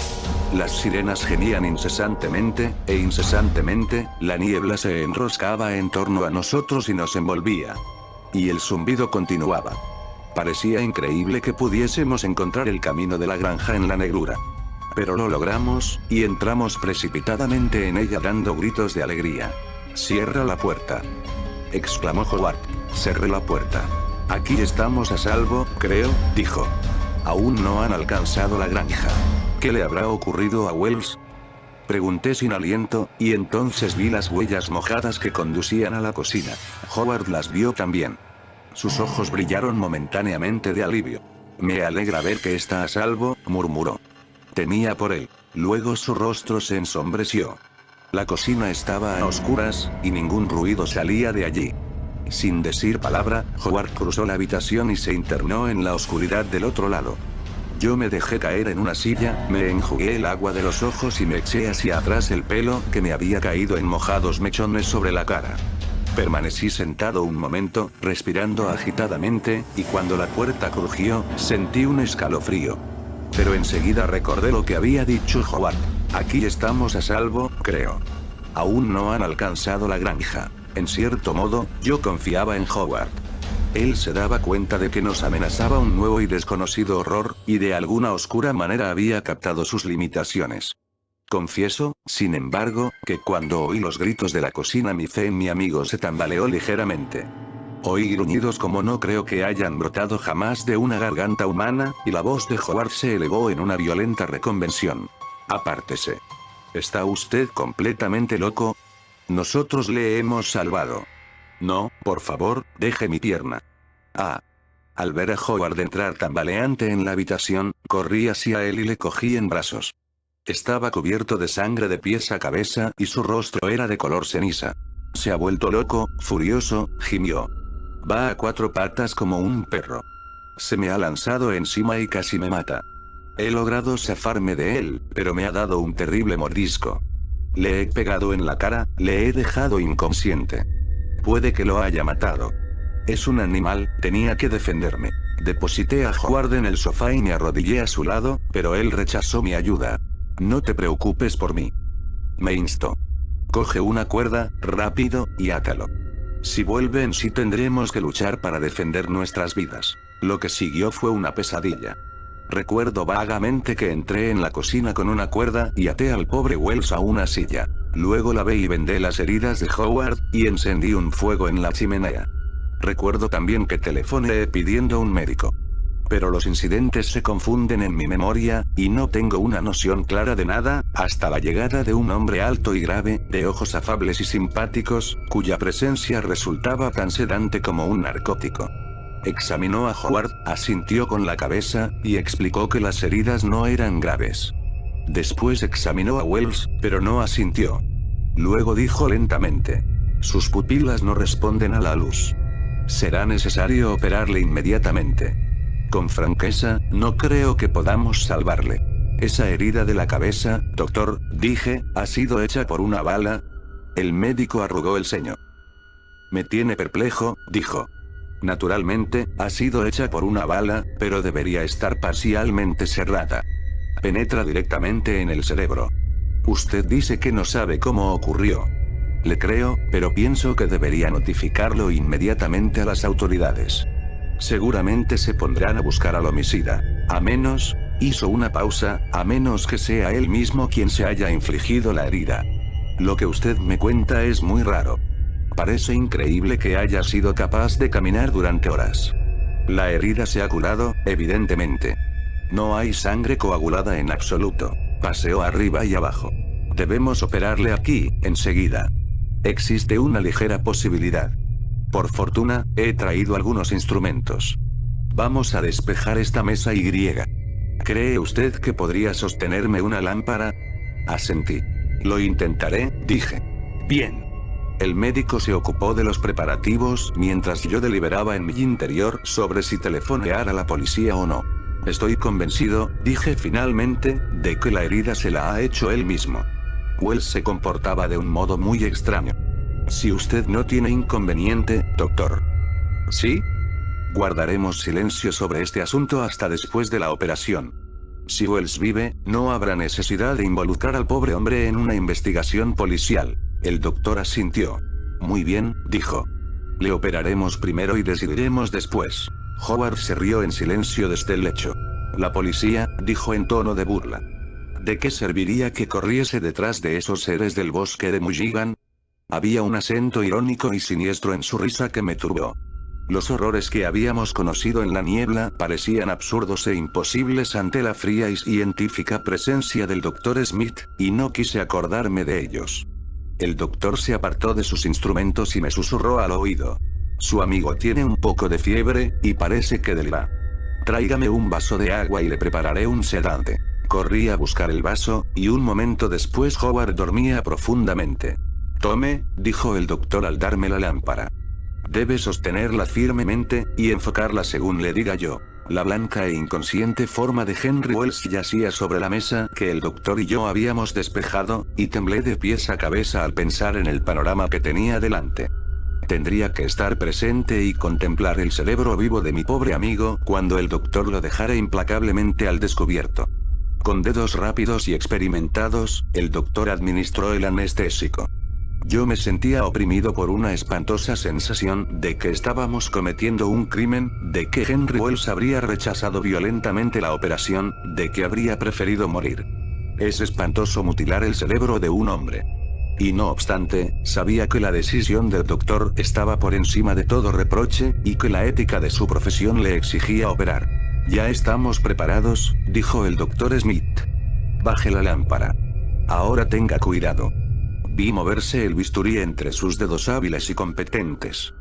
S1: Las sirenas gemían incesantemente, e incesantemente, la niebla se enroscaba en torno a nosotros y nos envolvía. Y el zumbido continuaba. Parecía increíble que pudiésemos encontrar el camino de la granja en la negrura. Pero lo logramos, y entramos precipitadamente en ella dando gritos de alegría. «Cierra la puerta», exclamó Howard. Cerré la puerta. «Aquí estamos a salvo, creo», dijo. «Aún no han alcanzado la granja. ¿Qué le habrá ocurrido a Wells?», pregunté sin aliento, y entonces vi las huellas mojadas que conducían a la cocina. Howard las vio también. Sus ojos brillaron momentáneamente de alivio. «Me alegra ver que está a salvo», murmuró. Temía por él. Luego su rostro se ensombreció. La cocina estaba a oscuras, y ningún ruido salía de allí. Sin decir palabra, Howard cruzó la habitación y se internó en la oscuridad del otro lado. Yo me dejé caer en una silla, me enjugué el agua de los ojos y me eché hacia atrás el pelo que me había caído en mojados mechones sobre la cara. Permanecí sentado un momento, respirando agitadamente, y cuando la puerta crujió, sentí un escalofrío. Pero enseguida recordé lo que había dicho Howard. Aquí estamos a salvo, creo. Aún no han alcanzado la granja. En cierto modo, yo confiaba en Howard. Él se daba cuenta de que nos amenazaba un nuevo y desconocido horror, y de alguna oscura manera había captado sus limitaciones. Confieso, sin embargo, que cuando oí los gritos de la cocina mi fe en mi amigo se tambaleó ligeramente. Oí gruñidos como no creo que hayan brotado jamás de una garganta humana, y la voz de Howard se elevó en una violenta reconvención. «Apártese. ¿Está usted completamente loco? Nosotros le hemos salvado. No, por favor, deje mi pierna». Ah. Al ver a Howard entrar tambaleante en la habitación, corrí hacia él y le cogí en brazos. Estaba cubierto de sangre de pies a cabeza y su rostro era de color ceniza. «Se ha vuelto loco, furioso», gimió. «Va a cuatro patas como un perro. Se me ha lanzado encima y casi me mata. He logrado zafarme de él, pero me ha dado un terrible mordisco. Le he pegado en la cara, le he dejado inconsciente. Puede que lo haya matado. Es un animal, tenía que defenderme». Deposité a Howard en el sofá y me arrodillé a su lado, pero él rechazó mi ayuda. «No te preocupes por mí», me instó. «Coge una cuerda, rápido, y átalo. Si vuelve en sí tendremos que luchar para defender nuestras vidas». Lo que siguió fue una pesadilla. Recuerdo vagamente que entré en la cocina con una cuerda y até al pobre Wells a una silla. Luego lavé y vendé las heridas de Howard, y encendí un fuego en la chimenea. Recuerdo también que telefoneé pidiendo un médico. Pero los incidentes se confunden en mi memoria, y no tengo una noción clara de nada, hasta la llegada de un hombre alto y grave, de ojos afables y simpáticos, cuya presencia resultaba tan sedante como un narcótico. Examinó a Howard, asintió con la cabeza, y explicó que las heridas no eran graves. Después examinó a Wells, pero no asintió. Luego dijo lentamente: «Sus pupilas no responden a la luz. Será necesario operarle inmediatamente. Con franqueza, no creo que podamos salvarle. Esa herida de la cabeza, doctor, dije, ¿ha sido hecha por una bala? El médico arrugó el ceño. Me tiene perplejo, dijo. Naturalmente, ha sido hecha por una bala, pero debería estar parcialmente cerrada. Penetra directamente en el cerebro. Usted dice que no sabe cómo ocurrió. Le creo, pero pienso que debería notificarlo inmediatamente a las autoridades. Seguramente se pondrán a buscar al homicida. A menos, hizo una pausa, a menos que sea él mismo quien se haya infligido la herida. Lo que usted me cuenta es muy raro. Parece increíble que haya sido capaz de caminar durante horas. La herida se ha curado, evidentemente. No hay sangre coagulada en absoluto. Paseó arriba y abajo. Debemos operarle aquí, enseguida. Existe una ligera posibilidad. Por fortuna, he traído algunos instrumentos. Vamos a despejar esta mesa Y. ¿Cree usted que podría sostenerme una lámpara? Asentí. Lo intentaré, dije. Bien. El médico se ocupó de los preparativos mientras yo deliberaba en mi interior sobre si telefonear a la policía o no. Estoy convencido, dije finalmente, de que la herida se la ha hecho él mismo. Wells se comportaba de un modo muy extraño. Si usted no tiene inconveniente, doctor. ¿Sí? Guardaremos silencio sobre este asunto hasta después de la operación. Si Wells vive, no habrá necesidad de involucrar al pobre hombre en una investigación policial. El doctor asintió. Muy bien, dijo. Le operaremos primero y decidiremos después. Howard se rió en silencio desde el lecho. La policía, dijo en tono de burla. ¿De qué serviría que corriese detrás de esos seres del bosque de Mulligan? Había un acento irónico y siniestro en su risa que me turbó. Los horrores que habíamos conocido en la niebla parecían absurdos e imposibles ante la fría y científica presencia del Dr. Smith, y no quise acordarme de ellos. El doctor se apartó de sus instrumentos y me susurró al oído. Su amigo tiene un poco de fiebre, y parece que delira. Tráigame un vaso de agua y le prepararé un sedante. Corrí a buscar el vaso, y un momento después Howard dormía profundamente. Tome, dijo el doctor al darme la lámpara. Debe sostenerla firmemente, y enfocarla según le diga yo. La blanca e inconsciente forma de Henry Wells yacía sobre la mesa que el doctor y yo habíamos despejado, y temblé de pies a cabeza al pensar en el panorama que tenía delante. Tendría que estar presente y contemplar el cerebro vivo de mi pobre amigo cuando el doctor lo dejara implacablemente al descubierto. Con dedos rápidos y experimentados, el doctor administró el anestésico. Yo me sentía oprimido por una espantosa sensación de que estábamos cometiendo un crimen, de que Henry Wells habría rechazado violentamente la operación, de que habría preferido morir. Es espantoso mutilar el cerebro de un hombre. Y no obstante, sabía que la decisión del doctor estaba por encima de todo reproche, y que la ética de su profesión le exigía operar. Ya estamos preparados, dijo el doctor Smith. Baje la lámpara. Ahora tenga cuidado. Vi moverse el bisturí entre sus dedos hábiles y competentes.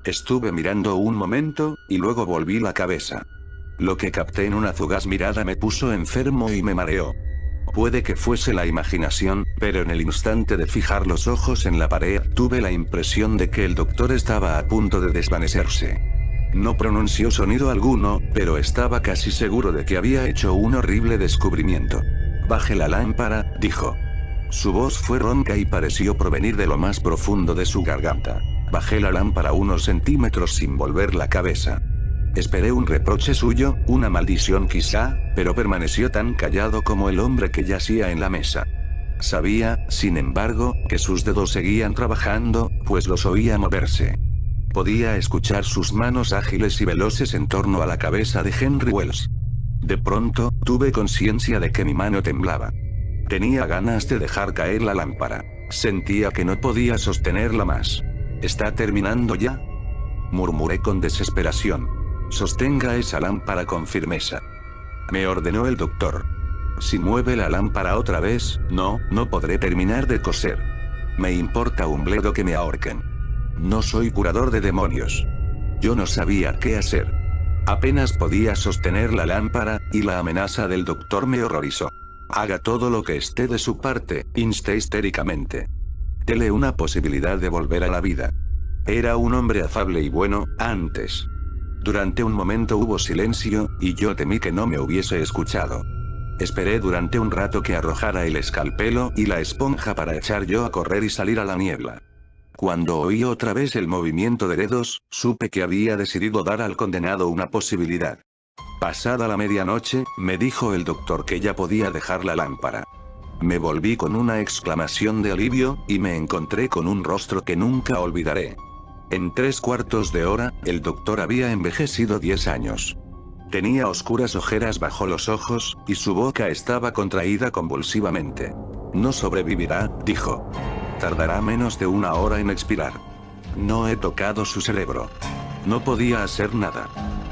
S1: Estuve mirando un momento, y luego volví la cabeza. Lo que capté en una fugaz mirada me puso enfermo y me mareó. Puede que fuese la imaginación, pero en el instante de fijar los ojos en la pared, tuve la impresión de que el doctor estaba a punto de desvanecerse. No pronunció sonido alguno, pero estaba casi seguro de que había hecho un horrible descubrimiento. Baje la lámpara, dijo. Su voz fue ronca y pareció provenir de lo más profundo de su garganta. Bajé la lámpara unos centímetros sin volver la cabeza. Esperé un reproche suyo, una maldición quizá, pero permaneció tan callado como el hombre que yacía en la mesa. Sabía, sin embargo, que sus dedos seguían trabajando, pues los oía moverse. Podía escuchar sus manos ágiles y veloces en torno a la cabeza de Henry Wells. De pronto, tuve conciencia de que mi mano temblaba. Tenía ganas de dejar caer la lámpara. Sentía que no podía sostenerla más. ¿Está terminando ya?, murmuré con desesperación. Sostenga esa lámpara con firmeza, me ordenó el doctor. Si mueve la lámpara otra vez, no podré terminar de coser. Me importa un bledo que me ahorquen. No soy curador de demonios. Yo no sabía qué hacer. Apenas podía sostener la lámpara, y la amenaza del doctor me horrorizó. Haga todo lo que esté de su parte, insté histéricamente. Dele una posibilidad de volver a la vida. Era un hombre afable y bueno, antes. Durante un momento hubo silencio, y yo temí que no me hubiese escuchado. Esperé durante un rato que arrojara el escalpelo y la esponja para echar yo a correr y salir a la niebla. Cuando oí otra vez el movimiento de dedos, supe que había decidido dar al condenado una posibilidad. Pasada la medianoche, me dijo el doctor que ya podía dejar la lámpara. Me volví con una exclamación de alivio, y me encontré con un rostro que nunca olvidaré. En 3/4 de hora, el doctor había envejecido 10 años. Tenía oscuras ojeras bajo los ojos, y su boca estaba contraída convulsivamente. No sobrevivirá, dijo. Tardará menos de 1 hora en expirar. No he tocado su cerebro. No podía hacer nada.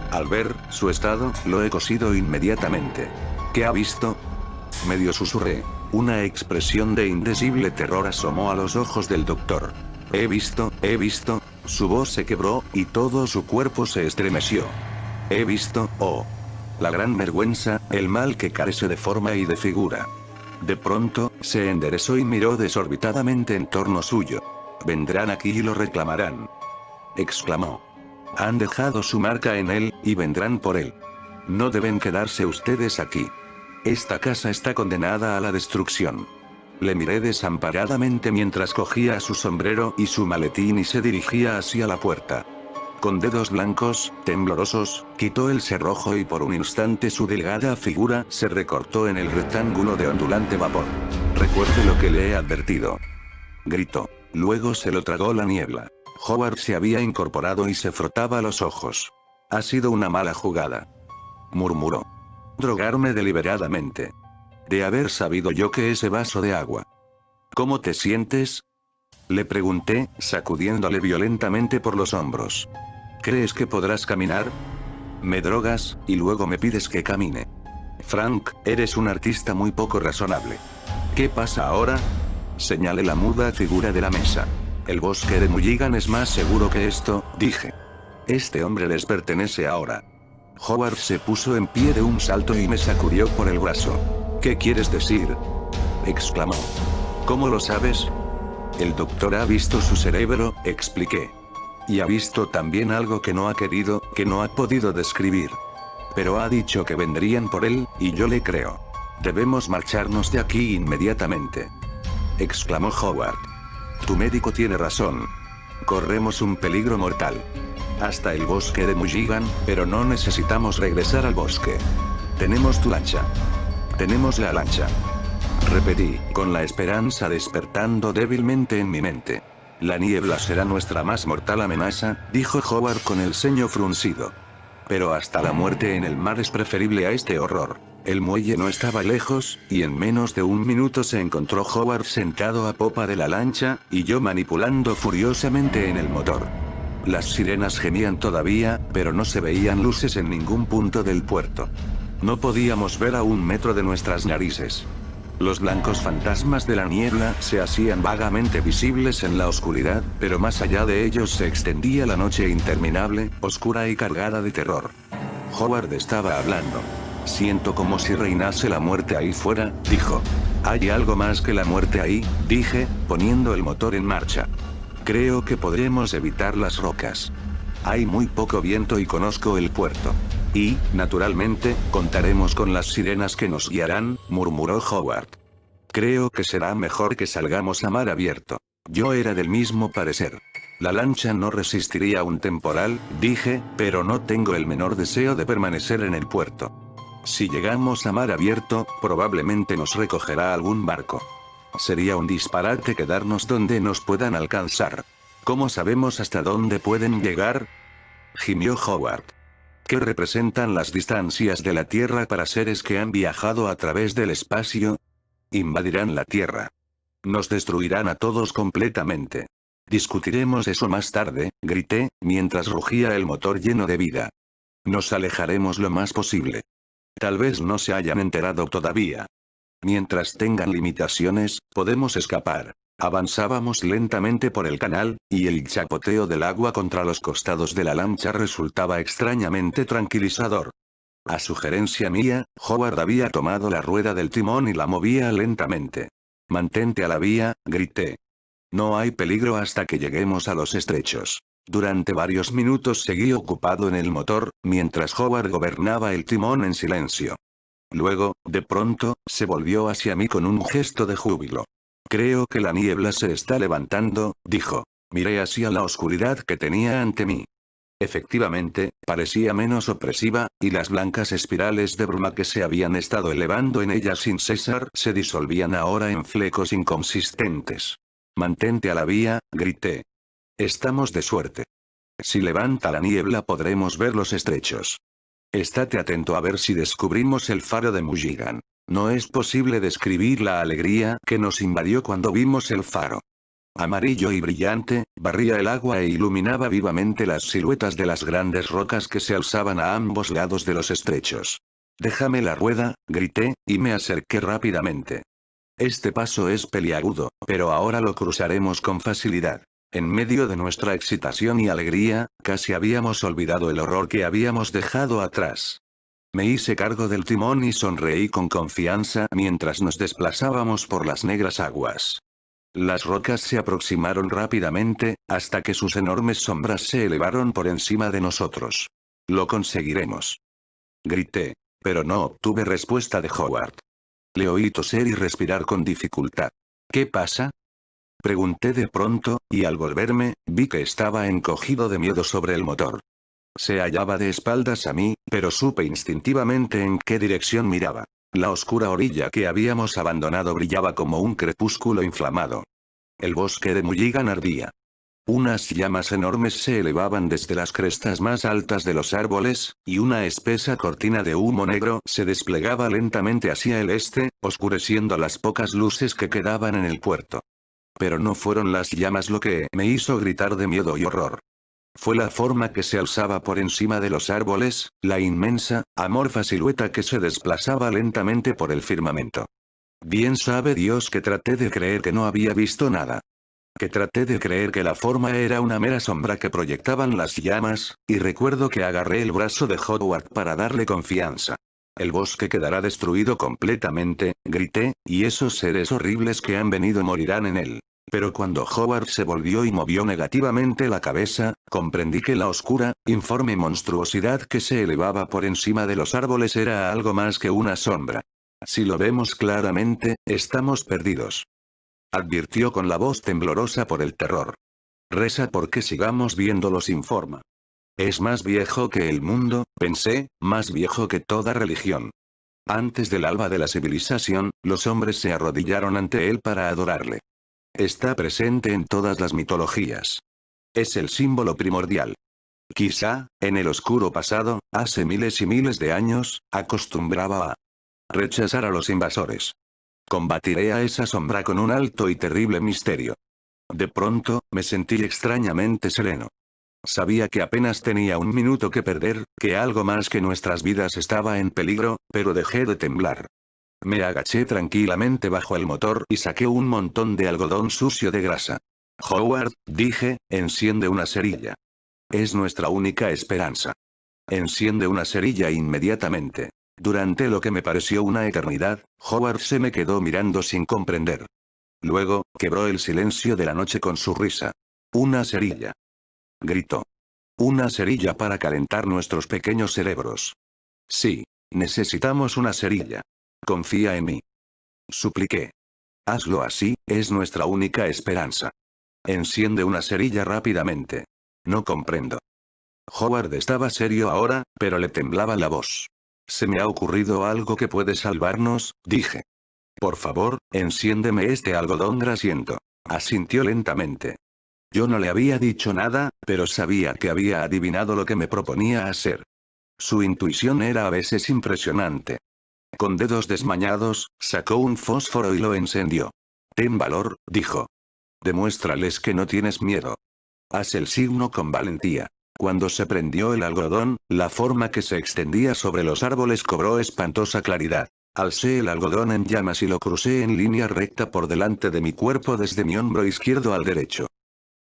S1: Al ver su estado, lo he cosido inmediatamente. ¿Qué ha visto? Medio susurré. Una expresión de indecible terror asomó a los ojos del doctor. He visto. Su voz se quebró, y todo su cuerpo se estremeció. He visto, oh. La gran vergüenza, el mal que carece de forma y de figura. De pronto, se enderezó y miró desorbitadamente en torno suyo. Vendrán aquí y lo reclamarán. Exclamó. Han dejado su marca en él, y vendrán por él. No deben quedarse ustedes aquí. Esta casa está condenada a la destrucción. Le miré desamparadamente mientras cogía su sombrero y su maletín y se dirigía hacia la puerta. Con dedos blancos, temblorosos, quitó el cerrojo y por un instante su delgada figura se recortó en el rectángulo de ondulante vapor. Recuerde lo que le he advertido. Gritó. Luego se lo tragó la niebla. Howard se había incorporado y se frotaba los ojos. Ha sido una mala jugada. Murmuró. Drogarme deliberadamente. De haber sabido yo que ese vaso de agua. ¿Cómo te sientes? Le pregunté, sacudiéndole violentamente por los hombros. ¿Crees que podrás caminar? Me drogas, y luego me pides que camine. Frank, eres un artista muy poco razonable. ¿Qué pasa ahora? Señalé la muda figura de la mesa. El bosque de Mulligan es más seguro que esto, dije. Este hombre les pertenece ahora. Howard se puso en pie de un salto y me sacudió por el brazo. ¿Qué quieres decir? Exclamó. ¿Cómo lo sabes? El doctor ha visto su cerebro, expliqué. Y ha visto también algo que no ha querido, que no ha podido describir. Pero ha dicho que vendrían por él, y yo le creo. Debemos marcharnos de aquí inmediatamente. Exclamó Howard. Tu médico tiene razón. Corremos un peligro mortal. Hasta el bosque de Mulligan, pero no necesitamos regresar al bosque. Tenemos tu lancha. Tenemos la lancha. Repetí, con la esperanza despertando débilmente en mi mente. La niebla será nuestra más mortal amenaza, dijo Howard con el ceño fruncido. Pero hasta la muerte en el mar es preferible a este horror. El muelle no estaba lejos, y en menos de 1 minuto se encontró Howard sentado a popa de la lancha, y yo manipulando furiosamente en el motor. Las sirenas gemían todavía, pero no se veían luces en ningún punto del puerto. No podíamos ver a 1 metro de nuestras narices. Los blancos fantasmas de la niebla se hacían vagamente visibles en la oscuridad, pero más allá de ellos se extendía la noche interminable, oscura y cargada de terror. Howard estaba hablando. Siento como si reinase la muerte ahí fuera, dijo. ¿Hay algo más que la muerte ahí? Dije, poniendo el motor en marcha. Creo que podremos evitar las rocas. Hay muy poco viento y conozco el puerto. Y, naturalmente, contaremos con las sirenas que nos guiarán, murmuró Howard. Creo que será mejor que salgamos a mar abierto. Yo era del mismo parecer. La lancha no resistiría un temporal, dije, pero no tengo el menor deseo de permanecer en el puerto. Si llegamos a mar abierto, probablemente nos recogerá algún barco. Sería un disparate quedarnos donde nos puedan alcanzar. ¿Cómo sabemos hasta dónde pueden llegar? Gimió Howard. ¿Qué representan las distancias de la Tierra para seres que han viajado a través del espacio? Invadirán la Tierra. Nos destruirán a todos completamente. Discutiremos eso más tarde, grité, mientras rugía el motor lleno de vida. Nos alejaremos lo más posible. Tal vez no se hayan enterado todavía. Mientras tengan limitaciones, podemos escapar. Avanzábamos lentamente por el canal, y el chapoteo del agua contra los costados de la lancha resultaba extrañamente tranquilizador. A sugerencia mía, Howard había tomado la rueda del timón y la movía lentamente. Mantente a la vía, grité. No hay peligro hasta que lleguemos a los estrechos. Durante varios minutos seguí ocupado en el motor, mientras Howard gobernaba el timón en silencio. Luego, de pronto, se volvió hacia mí con un gesto de júbilo. Creo que la niebla se está levantando, dijo. Miré hacia la oscuridad que tenía ante mí. Efectivamente, parecía menos opresiva, y las blancas espirales de bruma que se habían estado elevando en ella sin cesar se disolvían ahora en flecos inconsistentes. Mantente a la vía, grité. Estamos de suerte. Si levanta la niebla podremos ver los estrechos. Estate atento a ver si descubrimos el faro de Mulligan. No es posible describir la alegría que nos invadió cuando vimos el faro. Amarillo y brillante, barría el agua e iluminaba vivamente las siluetas de las grandes rocas que se alzaban a ambos lados de los estrechos. Déjame la rueda, grité, y me acerqué rápidamente. Este paso es peliagudo, pero ahora lo cruzaremos con facilidad. En medio de nuestra excitación y alegría, casi habíamos olvidado el horror que habíamos dejado atrás. Me hice cargo del timón y sonreí con confianza mientras nos desplazábamos por las negras aguas. Las rocas se aproximaron rápidamente, hasta que sus enormes sombras se elevaron por encima de nosotros. Lo conseguiremos. Grité. Pero no obtuve respuesta de Howard. Le oí toser y respirar con dificultad. ¿Qué pasa? Pregunté de pronto, y al volverme, vi que estaba encogido de miedo sobre el motor. Se hallaba de espaldas a mí, pero supe instintivamente en qué dirección miraba. La oscura orilla que habíamos abandonado brillaba como un crepúsculo inflamado. El bosque de Mulligan ardía. Unas llamas enormes se elevaban desde las crestas más altas de los árboles, y una espesa cortina de humo negro se desplegaba lentamente hacia el este, oscureciendo las pocas luces que quedaban en el puerto. Pero no fueron las llamas lo que me hizo gritar de miedo y horror. Fue la forma que se alzaba por encima de los árboles, la inmensa, amorfa silueta que se desplazaba lentamente por el firmamento. Bien sabe Dios que traté de creer que no había visto nada. Que traté de creer que la forma era una mera sombra que proyectaban las llamas, y recuerdo que agarré el brazo de Howard para darle confianza. El bosque quedará destruido completamente, grité, y esos seres horribles que han venido morirán en él. Pero cuando Howard se volvió y movió negativamente la cabeza, comprendí que la oscura, informe monstruosidad que se elevaba por encima de los árboles era algo más que una sombra. Si lo vemos claramente, estamos perdidos. Advirtió con la voz temblorosa por el terror. Reza porque sigamos viéndolo, sin forma. Es más viejo que el mundo, pensé, más viejo que toda religión. Antes del alba de la civilización, los hombres se arrodillaron ante él para adorarle. Está presente en todas las mitologías. Es el símbolo primordial. Quizá, en el oscuro pasado, hace miles y miles de años, acostumbraba a rechazar a los invasores. Combatiré a esa sombra con un alto y terrible misterio. De pronto, me sentí extrañamente sereno. Sabía que apenas tenía un minuto que perder, que algo más que nuestras vidas estaba en peligro, pero dejé de temblar. Me agaché tranquilamente bajo el motor y saqué un montón de algodón sucio de grasa. Howard, dije, enciende una cerilla. Es nuestra única esperanza. Enciende una cerilla inmediatamente. Durante lo que me pareció una eternidad, Howard se me quedó mirando sin comprender. Luego, quebró el silencio de la noche con su risa. Una cerilla. Gritó. Una cerilla para calentar nuestros pequeños cerebros. Sí. Necesitamos una cerilla. Confía en mí. Supliqué. Hazlo así, es nuestra única esperanza. Enciende una cerilla rápidamente. No comprendo. Howard estaba serio ahora, pero le temblaba la voz. Se me ha ocurrido algo que puede salvarnos, dije. Por favor, enciéndeme este algodón grasiento. Asintió lentamente. Yo no le había dicho nada, pero sabía que había adivinado lo que me proponía hacer. Su intuición era a veces impresionante. Con dedos desmañados, sacó un fósforo y lo encendió. Ten valor, dijo. Demuéstrales que no tienes miedo. Haz el signo con valentía. Cuando se prendió el algodón, la forma que se extendía sobre los árboles cobró espantosa claridad. Alcé el algodón en llamas y lo crucé en línea recta por delante de mi cuerpo desde mi hombro izquierdo al derecho.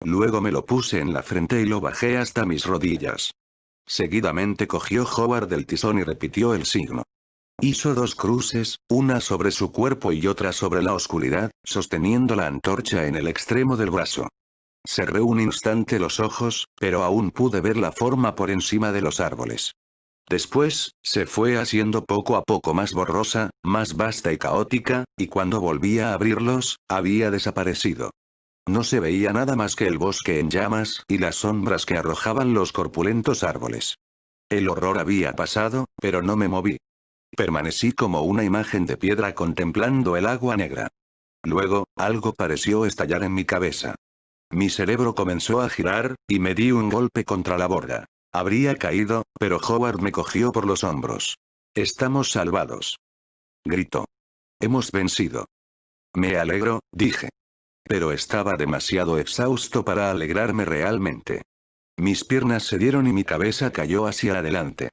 S1: Luego me lo puse en la frente y lo bajé hasta mis rodillas. Seguidamente cogió Howard del tizón y repitió el signo. Hizo dos cruces, una sobre su cuerpo y otra sobre la oscuridad, sosteniendo la antorcha en el extremo del brazo. Cerré un instante los ojos, pero aún pude ver la forma por encima de los árboles. Después, se fue haciendo poco a poco más borrosa, más vasta y caótica, y cuando volvía a abrirlos, había desaparecido. No se veía nada más que el bosque en llamas y las sombras que arrojaban los corpulentos árboles. El horror había pasado, pero no me moví. Permanecí como una imagen de piedra contemplando el agua negra. Luego, algo pareció estallar en mi cabeza. Mi cerebro comenzó a girar, y me di un golpe contra la borda. Habría caído, pero Howard me cogió por los hombros. Estamos salvados. Gritó. Hemos vencido. Me alegro, dije. Pero estaba demasiado exhausto para alegrarme realmente. Mis piernas cedieron y mi cabeza cayó hacia adelante.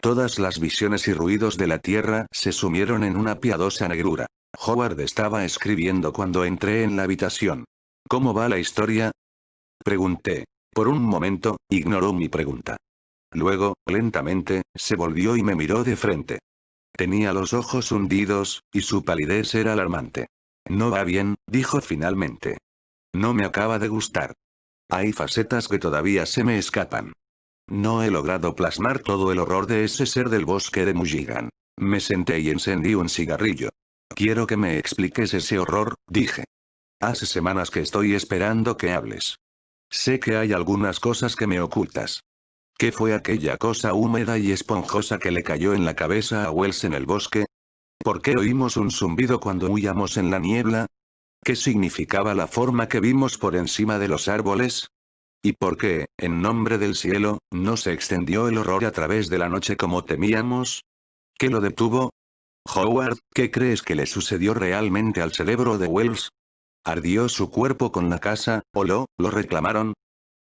S1: Todas las visiones y ruidos de la tierra se sumieron en una piadosa negrura. Howard estaba escribiendo cuando entré en la habitación. ¿Cómo va la historia? Pregunté. Por un momento, ignoró mi pregunta. Luego, lentamente, se volvió y me miró de frente. Tenía los ojos hundidos, y su palidez era alarmante. No va bien, dijo finalmente. No me acaba de gustar. Hay facetas que todavía se me escapan. No he logrado plasmar todo el horror de ese ser del bosque de Mulligan. Me senté y encendí un cigarrillo. Quiero que me expliques ese horror, dije. Hace semanas que estoy esperando que hables. Sé que hay algunas cosas que me ocultas. ¿Qué fue aquella cosa húmeda y esponjosa que le cayó en la cabeza a Wells en el bosque? ¿Por qué oímos un zumbido cuando huíamos en la niebla? ¿Qué significaba la forma que vimos por encima de los árboles? ¿Y por qué, en nombre del cielo, no se extendió el horror a través de la noche como temíamos? ¿Qué lo detuvo? Howard, ¿qué crees que le sucedió realmente al cerebro de Wells? ¿Ardió su cuerpo con la casa, o lo reclamaron?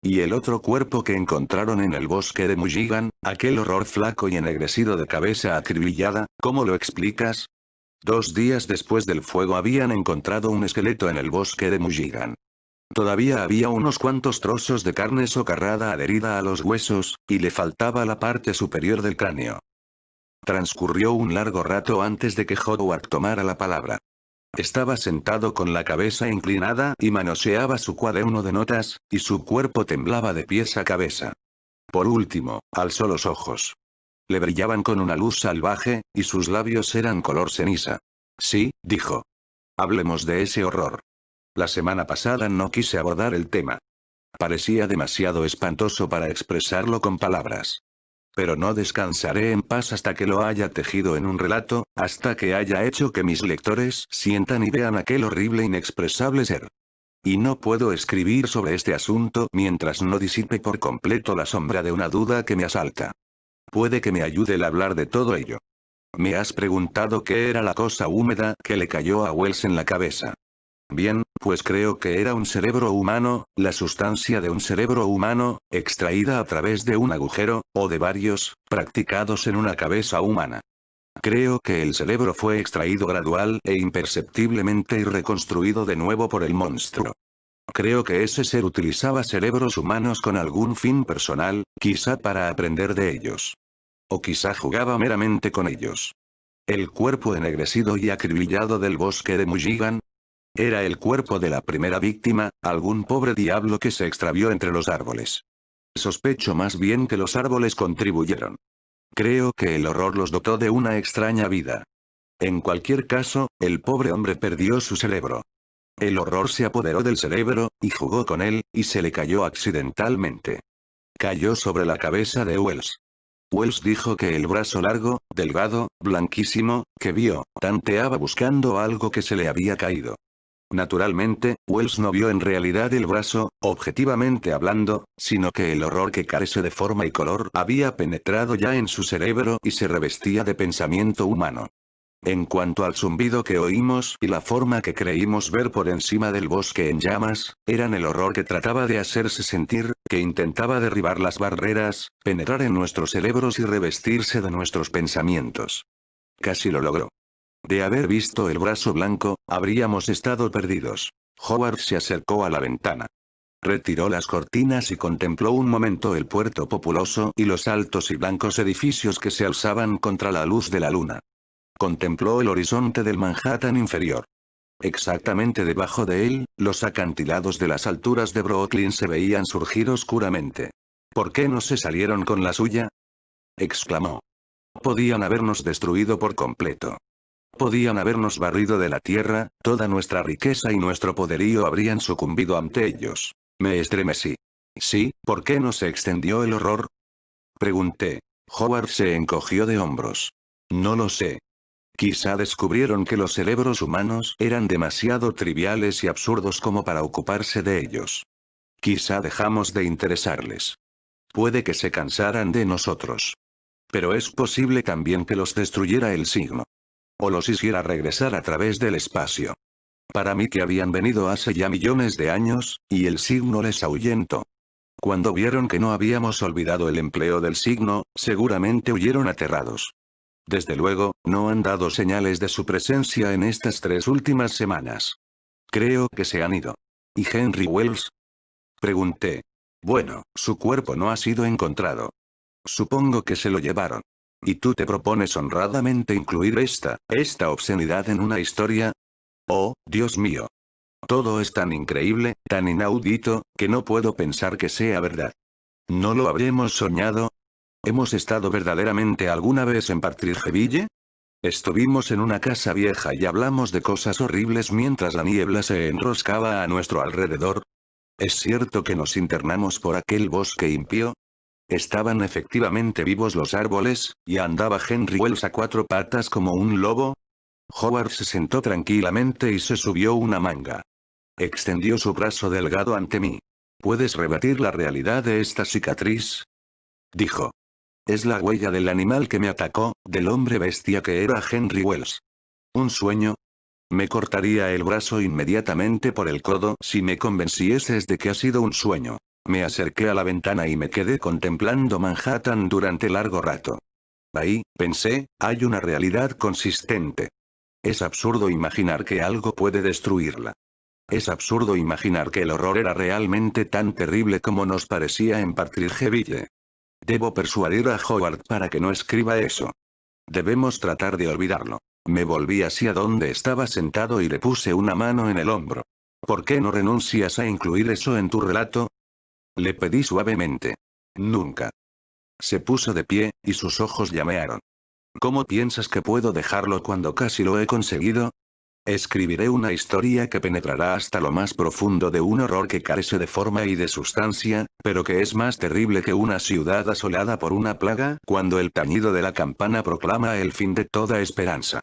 S1: ¿Y el otro cuerpo que encontraron en el bosque de Mulligan, aquel horror flaco y ennegrecido de cabeza acribillada, cómo lo explicas? 2 días después del fuego habían encontrado un esqueleto en el bosque de Mulligan. Todavía había unos cuantos trozos de carne socarrada adherida a los huesos, y le faltaba la parte superior del cráneo. Transcurrió un largo rato antes de que Howard tomara la palabra. Estaba sentado con la cabeza inclinada y manoseaba su cuaderno de notas, y su cuerpo temblaba de pies a cabeza. Por último, alzó los ojos. Le brillaban con una luz salvaje, y sus labios eran color ceniza. Sí, dijo. Hablemos de ese horror. La semana pasada no quise abordar el tema. Parecía demasiado espantoso para expresarlo con palabras. Pero no descansaré en paz hasta que lo haya tejido en un relato, hasta que haya hecho que mis lectores sientan y vean aquel horrible inexpresable ser. Y no puedo escribir sobre este asunto mientras no disipe por completo la sombra de una duda que me asalta. Puede que me ayude el hablar de todo ello. Me has preguntado qué era la cosa húmeda que le cayó a Wells en la cabeza. Bien, pues creo que era un cerebro humano, la sustancia de un cerebro humano, extraída a través de un agujero, o de varios, practicados en una cabeza humana. Creo que el cerebro fue extraído gradual e imperceptiblemente y reconstruido de nuevo por el monstruo. Creo que ese ser utilizaba cerebros humanos con algún fin personal, quizá para aprender de ellos. O quizá jugaba meramente con ellos. El cuerpo ennegrecido y acribillado del bosque de Mulligan, era el cuerpo de la primera víctima, algún pobre diablo que se extravió entre los árboles. Sospecho más bien que los árboles contribuyeron. Creo que el horror los dotó de una extraña vida. En cualquier caso, el pobre hombre perdió su cerebro. El horror se apoderó del cerebro, y jugó con él, y se le cayó accidentalmente. Cayó sobre la cabeza de Wells. Wells dijo que el brazo largo, delgado, blanquísimo, que vio, tanteaba buscando algo que se le había caído. Naturalmente, Wells no vio en realidad el brazo, objetivamente hablando, sino que el horror que carece de forma y color había penetrado ya en su cerebro y se revestía de pensamiento humano. En cuanto al zumbido que oímos y la forma que creímos ver por encima del bosque en llamas, eran el horror que trataba de hacerse sentir, que intentaba derribar las barreras, penetrar en nuestros cerebros y revestirse de nuestros pensamientos. Casi lo logró. De haber visto el brazo blanco, habríamos estado perdidos. Howard se acercó a la ventana. Retiró las cortinas y contempló un momento el puerto populoso y los altos y blancos edificios que se alzaban contra la luz de la luna. Contempló el horizonte del Manhattan inferior. Exactamente debajo de él, los acantilados de las alturas de Brooklyn se veían surgir oscuramente. ¿Por qué no se salieron con la suya? exclamó. Podían habernos destruido por completo. Podían habernos barrido de la tierra, toda nuestra riqueza y nuestro poderío habrían sucumbido ante ellos. Me estremecí. Sí, ¿por qué no se extendió el horror? Pregunté. Howard se encogió de hombros. No lo sé. Quizá descubrieron que los cerebros humanos eran demasiado triviales y absurdos como para ocuparse de ellos. Quizá dejamos de interesarles. Puede que se cansaran de nosotros. Pero es posible también que los destruyera el signo. O los hiciera regresar a través del espacio. Para mí que habían venido hace ya millones de años, y el signo les ahuyentó. Cuando vieron que no habíamos olvidado el empleo del signo, seguramente huyeron aterrados. Desde luego, no han dado señales de su presencia en estas 3 últimas semanas. Creo que se han ido. ¿Y Henry Wells? Pregunté. Bueno, su cuerpo no ha sido encontrado. Supongo que se lo llevaron. ¿Y tú te propones honradamente incluir esta obscenidad en una historia? Oh, Dios mío. Todo es tan increíble, tan inaudito, que no puedo pensar que sea verdad. ¿No lo habremos soñado? ¿Hemos estado verdaderamente alguna vez en Partridgeville? Estuvimos en una casa vieja y hablamos de cosas horribles mientras la niebla se enroscaba a nuestro alrededor. ¿Es cierto que nos internamos por aquel bosque impío? ¿Estaban efectivamente vivos los árboles, y andaba Henry Wells a 4 patas como un lobo? Howard se sentó tranquilamente y se subió una manga. Extendió su brazo delgado ante mí. ¿Puedes rebatir la realidad de esta cicatriz? Dijo. Es la huella del animal que me atacó, del hombre bestia que era Henry Wells. ¿Un sueño? Me cortaría el brazo inmediatamente por el codo si me convencieses de que ha sido un sueño. Me acerqué a la ventana y me quedé contemplando Manhattan durante largo rato. Ahí, pensé, hay una realidad consistente. Es absurdo imaginar que algo puede destruirla. Es absurdo imaginar que el horror era realmente tan terrible como nos parecía en Partridgeville. Debo persuadir a Howard para que no escriba eso. Debemos tratar de olvidarlo. Me volví hacia donde estaba sentado y le puse una mano en el hombro. ¿Por qué no renuncias a incluir eso en tu relato? Le pedí suavemente. Nunca. Se puso de pie, y sus ojos llamearon. ¿Cómo piensas que puedo dejarlo cuando casi lo he conseguido? Escribiré una historia que penetrará hasta lo más profundo de un horror que carece de forma y de sustancia, pero que es más terrible que una ciudad asolada por una plaga cuando el tañido de la campana proclama el fin de toda esperanza.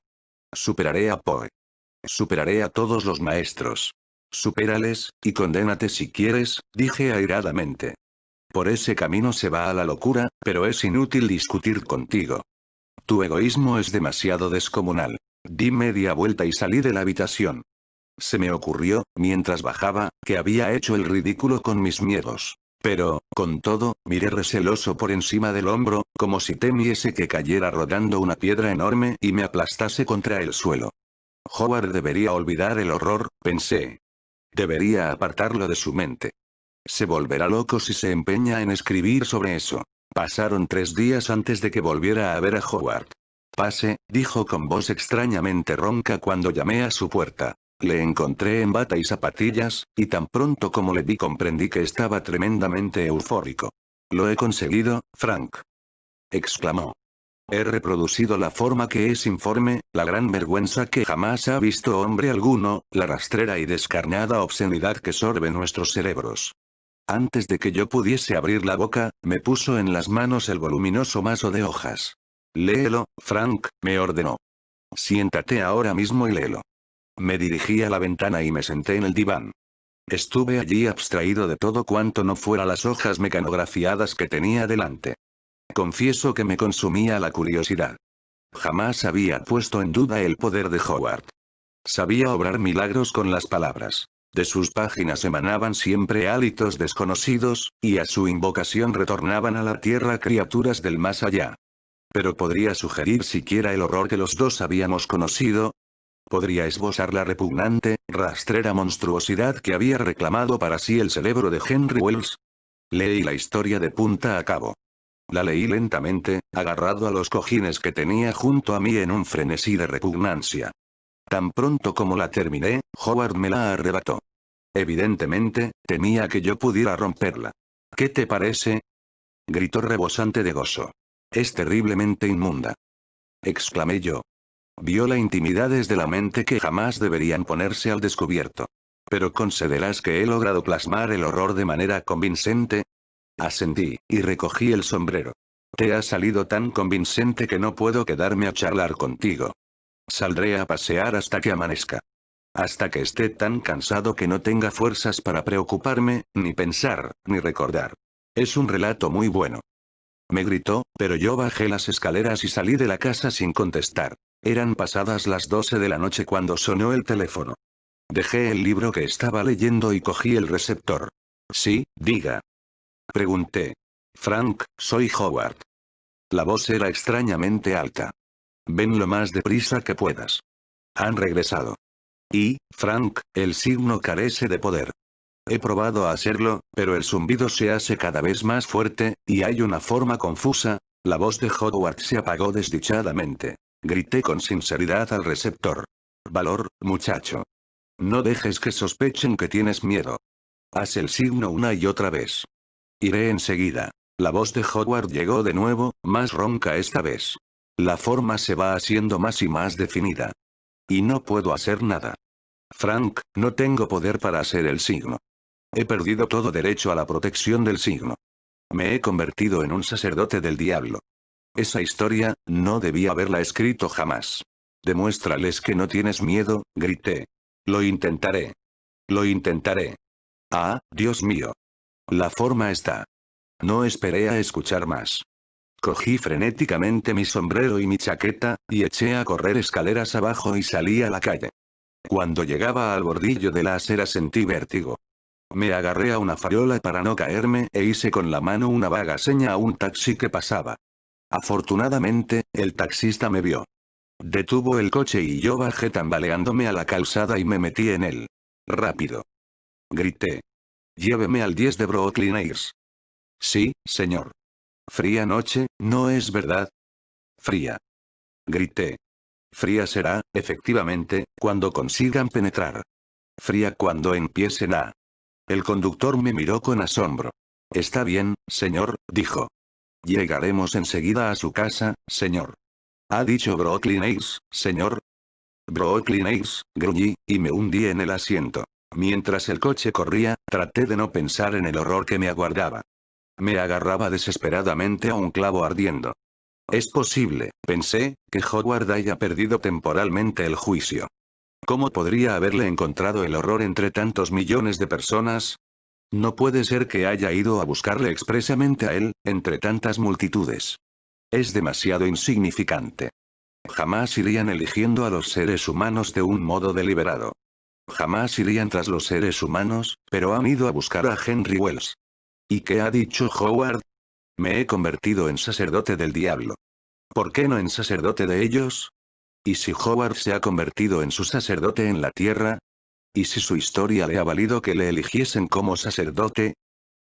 S1: Superaré a Poe. Superaré a todos los maestros. Supérales, y condénate si quieres, dije airadamente. Por ese camino se va a la locura, pero es inútil discutir contigo. Tu egoísmo es demasiado descomunal. Di media vuelta y salí de la habitación. Se me ocurrió, mientras bajaba, que había hecho el ridículo con mis miedos. Pero, con todo, miré receloso por encima del hombro, como si temiese que cayera rodando una piedra enorme y me aplastase contra el suelo. Howard debería olvidar el horror, pensé. Debería apartarlo de su mente. Se volverá loco si se empeña en escribir sobre eso. Pasaron 3 días antes de que volviera a ver a Howard. Pase, dijo con voz extrañamente ronca cuando llamé a su puerta. Le encontré en bata y zapatillas, y tan pronto como le vi comprendí que estaba tremendamente eufórico. Lo he conseguido, Frank. Exclamó. He reproducido la forma que es informe, la gran vergüenza que jamás ha visto hombre alguno, la rastrera y descarnada obscenidad que sorbe nuestros cerebros. Antes de que yo pudiese abrir la boca, me puso en las manos el voluminoso mazo de hojas. Léelo, Frank, me ordenó. Siéntate ahora mismo y léelo. Me dirigí a la ventana y me senté en el diván. Estuve allí abstraído de todo cuanto no fuera las hojas mecanografiadas que tenía delante. Confieso que me consumía la curiosidad. Jamás había puesto en duda el poder de Howard. Sabía obrar milagros con las palabras. De sus páginas emanaban siempre hálitos desconocidos, y a su invocación retornaban a la tierra criaturas del más allá. Pero podría sugerir siquiera el horror que los dos habíamos conocido. Podría esbozar la repugnante, rastrera monstruosidad que había reclamado para sí el cerebro de Henry Wells. Leí la historia de punta a cabo. La leí lentamente, agarrado a los cojines que tenía junto a mí en un frenesí de repugnancia. Tan pronto como la terminé, Howard me la arrebató. Evidentemente, temía que yo pudiera romperla. ¿Qué te parece? Gritó rebosante de gozo. Es terriblemente inmunda. Exclamé yo. Viola intimidades de la mente que jamás deberían ponerse al descubierto. ¿Pero consideras que he logrado plasmar el horror de manera convincente? Asentí, y recogí el sombrero. Te ha salido tan convincente que no puedo quedarme a charlar contigo. Saldré a pasear hasta que amanezca. Hasta que esté tan cansado que no tenga fuerzas para preocuparme, ni pensar, ni recordar. Es un relato muy bueno. Me gritó, pero yo bajé las escaleras y salí de la casa sin contestar. Eran pasadas las 12 de la noche cuando sonó el teléfono. Dejé el libro que estaba leyendo y cogí el receptor. Sí, diga. Pregunté. Frank, soy Howard. La voz era extrañamente alta. Ven lo más deprisa que puedas. Han regresado. Y, Frank, el signo carece de poder. He probado a hacerlo, pero el zumbido se hace cada vez más fuerte, y hay una forma confusa. La voz de Howard se apagó desdichadamente. Grité con sinceridad al receptor. Valor, muchacho. No dejes que sospechen que tienes miedo. Haz el signo una y otra vez. Iré enseguida. La voz de Howard llegó de nuevo, más ronca esta vez. La forma se va haciendo más y más definida. Y no puedo hacer nada. Frank, no tengo poder para hacer el signo. He perdido todo derecho a la protección del signo. Me he convertido en un sacerdote del diablo. Esa historia, no debía haberla escrito jamás. Demuéstrales que no tienes miedo, grité. Lo intentaré. Lo intentaré. Ah, Dios mío. La forma está. No esperé a escuchar más. Cogí frenéticamente mi sombrero y mi chaqueta, y eché a correr escaleras abajo y salí a la calle. Cuando llegaba al bordillo de la acera sentí vértigo. Me agarré a una farola para no caerme e hice con la mano una vaga seña a un taxi que pasaba. Afortunadamente, el taxista me vio. Detuvo el coche y yo bajé tambaleándome a la calzada y me metí en él. Rápido. Grité. Lléveme al 10 de Brooklyn Heights. Sí, señor. Fría noche, ¿no es verdad? Fría. Grité. Fría será, efectivamente, cuando consigan penetrar. Fría cuando empiecen a... El conductor me miró con asombro. Está bien, señor, dijo. Llegaremos enseguida a su casa, señor. ¿Ha dicho Brooklyn Heights, señor? Brooklyn Heights, gruñí, y me hundí en el asiento. Mientras el coche corría, traté de no pensar en el horror que me aguardaba. Me agarraba desesperadamente a un clavo ardiendo. Es posible, pensé, que Howard haya perdido temporalmente el juicio. ¿Cómo podría haberle encontrado el horror entre tantos millones de personas? No puede ser que haya ido a buscarle expresamente a él, entre tantas multitudes. Es demasiado insignificante. Jamás irían eligiendo a los seres humanos de un modo deliberado. Jamás irían tras los seres humanos, pero han ido a buscar a Henry Wells. ¿Y qué ha dicho Howard? Me he convertido en sacerdote del diablo. ¿Por qué no en sacerdote de ellos? ¿Y si Howard se ha convertido en su sacerdote en la tierra? ¿Y si su historia le ha valido que le eligiesen como sacerdote?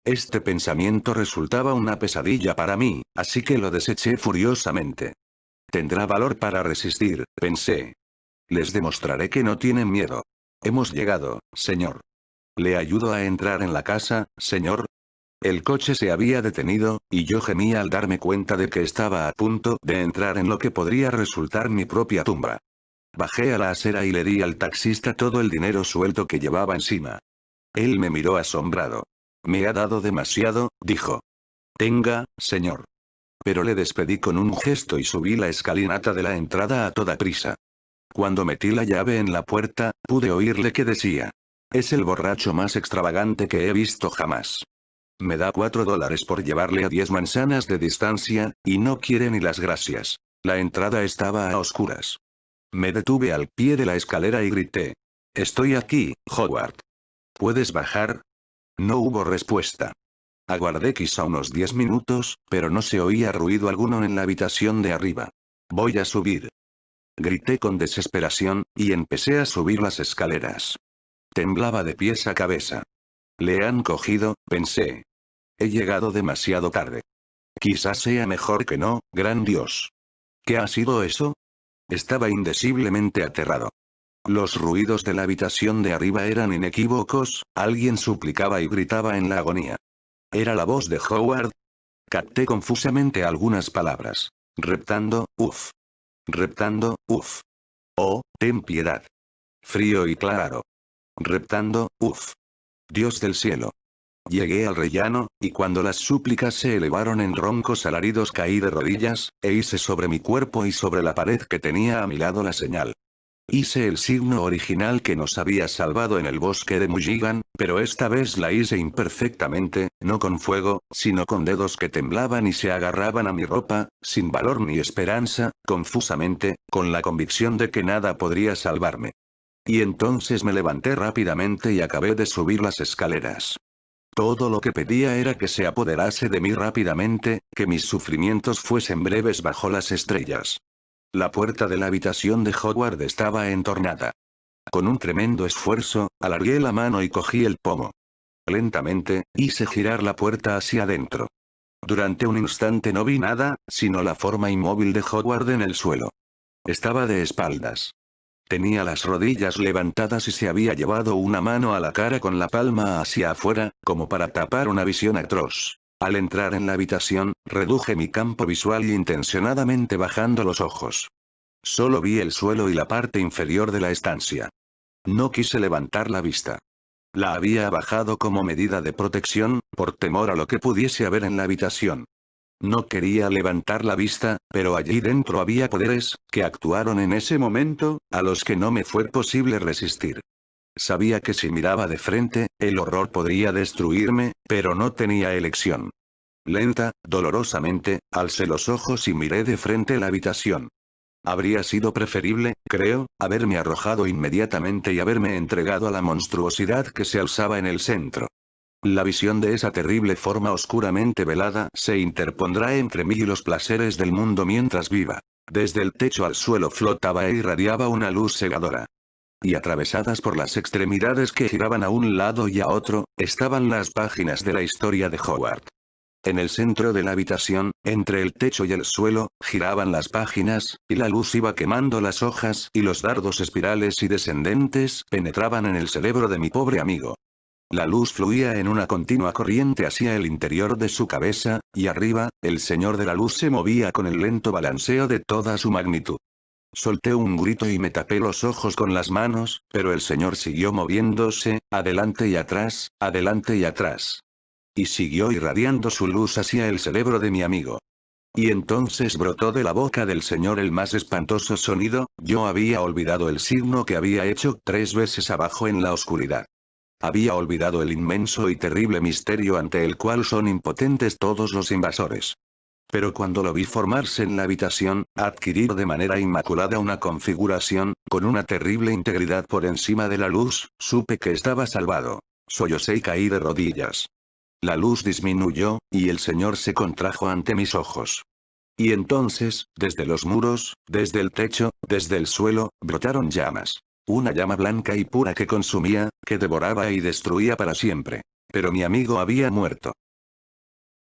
S1: Este pensamiento resultaba una pesadilla para mí, así que lo deseché furiosamente. Tendrá valor para resistir, pensé. Les demostraré que no tienen miedo. Hemos llegado, señor. ¿Le ayudo a entrar en la casa, señor? El coche se había detenido, y yo gemía al darme cuenta de que estaba a punto de entrar en lo que podría resultar mi propia tumba. Bajé a la acera y le di al taxista todo el dinero suelto que llevaba encima. Él me miró asombrado. Me ha dado demasiado, dijo. Tenga, señor. Pero le despedí con un gesto y subí la escalinata de la entrada a toda prisa. Cuando metí la llave en la puerta, pude oírle que decía. Es el borracho más extravagante que he visto jamás. Me da $4 por llevarle a 10 manzanas de distancia, y no quiere ni las gracias. La entrada estaba a oscuras. Me detuve al pie de la escalera y grité. Estoy aquí, Howard. ¿Puedes bajar? No hubo respuesta. Aguardé quizá unos 10 minutos, pero no se oía ruido alguno en la habitación de arriba. Voy a subir. Grité con desesperación, y empecé a subir las escaleras. Temblaba de pies a cabeza. Le han cogido, pensé. He llegado demasiado tarde. Quizás sea mejor que no, gran Dios. ¿Qué ha sido eso? Estaba indeciblemente aterrado. Los ruidos de la habitación de arriba eran inequívocos, alguien suplicaba y gritaba en la agonía. ¿Era la voz de Howard? Capté confusamente algunas palabras. Reptando, uff. Reptando, uff. Oh, ten piedad. Frío y claro. Reptando, uff. Dios del cielo. Llegué al rellano, y cuando las súplicas se elevaron en roncos alaridos caí de rodillas, e hice sobre mi cuerpo y sobre la pared que tenía a mi lado la señal. Hice el signo original que nos había salvado en el bosque de Mulligan, pero esta vez la hice imperfectamente, no con fuego, sino con dedos que temblaban y se agarraban a mi ropa, sin valor ni esperanza, confusamente, con la convicción de que nada podría salvarme. Y entonces me levanté rápidamente y acabé de subir las escaleras. Todo lo que pedía era que se apoderase de mí rápidamente, que mis sufrimientos fuesen breves bajo las estrellas. La puerta de la habitación de Howard estaba entornada. Con un tremendo esfuerzo, alargué la mano y cogí el pomo. Lentamente, hice girar la puerta hacia adentro. Durante un instante no vi nada, sino la forma inmóvil de Howard en el suelo. Estaba de espaldas. Tenía las rodillas levantadas y se había llevado una mano a la cara con la palma hacia afuera, como para tapar una visión atroz. Al entrar en la habitación, reduje mi campo visual y intencionadamente bajando los ojos. Solo vi el suelo y la parte inferior de la estancia. No quise levantar la vista. La había bajado como medida de protección, por temor a lo que pudiese haber en la habitación. No quería levantar la vista, pero allí dentro había poderes, que actuaron en ese momento, a los que no me fue posible resistir. Sabía que si miraba de frente, el horror podría destruirme, pero no tenía elección. Lenta, dolorosamente, alcé los ojos y miré de frente la habitación. Habría sido preferible, creo, haberme arrojado inmediatamente y haberme entregado a la monstruosidad que se alzaba en el centro. La visión de esa terrible forma oscuramente velada se interpondrá entre mí y los placeres del mundo mientras viva. Desde el techo al suelo flotaba e irradiaba una luz cegadora. Y atravesadas por las extremidades que giraban a un lado y a otro, estaban las páginas de la historia de Howard. En el centro de la habitación, entre el techo y el suelo, giraban las páginas, y la luz iba quemando las hojas y los dardos espirales y descendentes penetraban en el cerebro de mi pobre amigo. La luz fluía en una continua corriente hacia el interior de su cabeza, y arriba, el señor de la luz se movía con el lento balanceo de toda su magnitud. Solté un grito y me tapé los ojos con las manos, pero el señor siguió moviéndose, adelante y atrás, adelante y atrás. Y siguió irradiando su luz hacia el cerebro de mi amigo. Y entonces brotó de la boca del señor el más espantoso sonido, yo había olvidado el signo que había hecho 3 veces abajo en la oscuridad. Había olvidado el inmenso y terrible misterio ante el cual son impotentes todos los invasores. Pero cuando lo vi formarse en la habitación, adquirir de manera inmaculada una configuración, con una terrible integridad por encima de la luz, supe que estaba salvado. Sollocé y caí de rodillas. La luz disminuyó, y el señor se contrajo ante mis ojos. Y entonces, desde los muros, desde el techo, desde el suelo, brotaron llamas. Una llama blanca y pura que consumía, que devoraba y destruía para siempre. Pero mi amigo había muerto.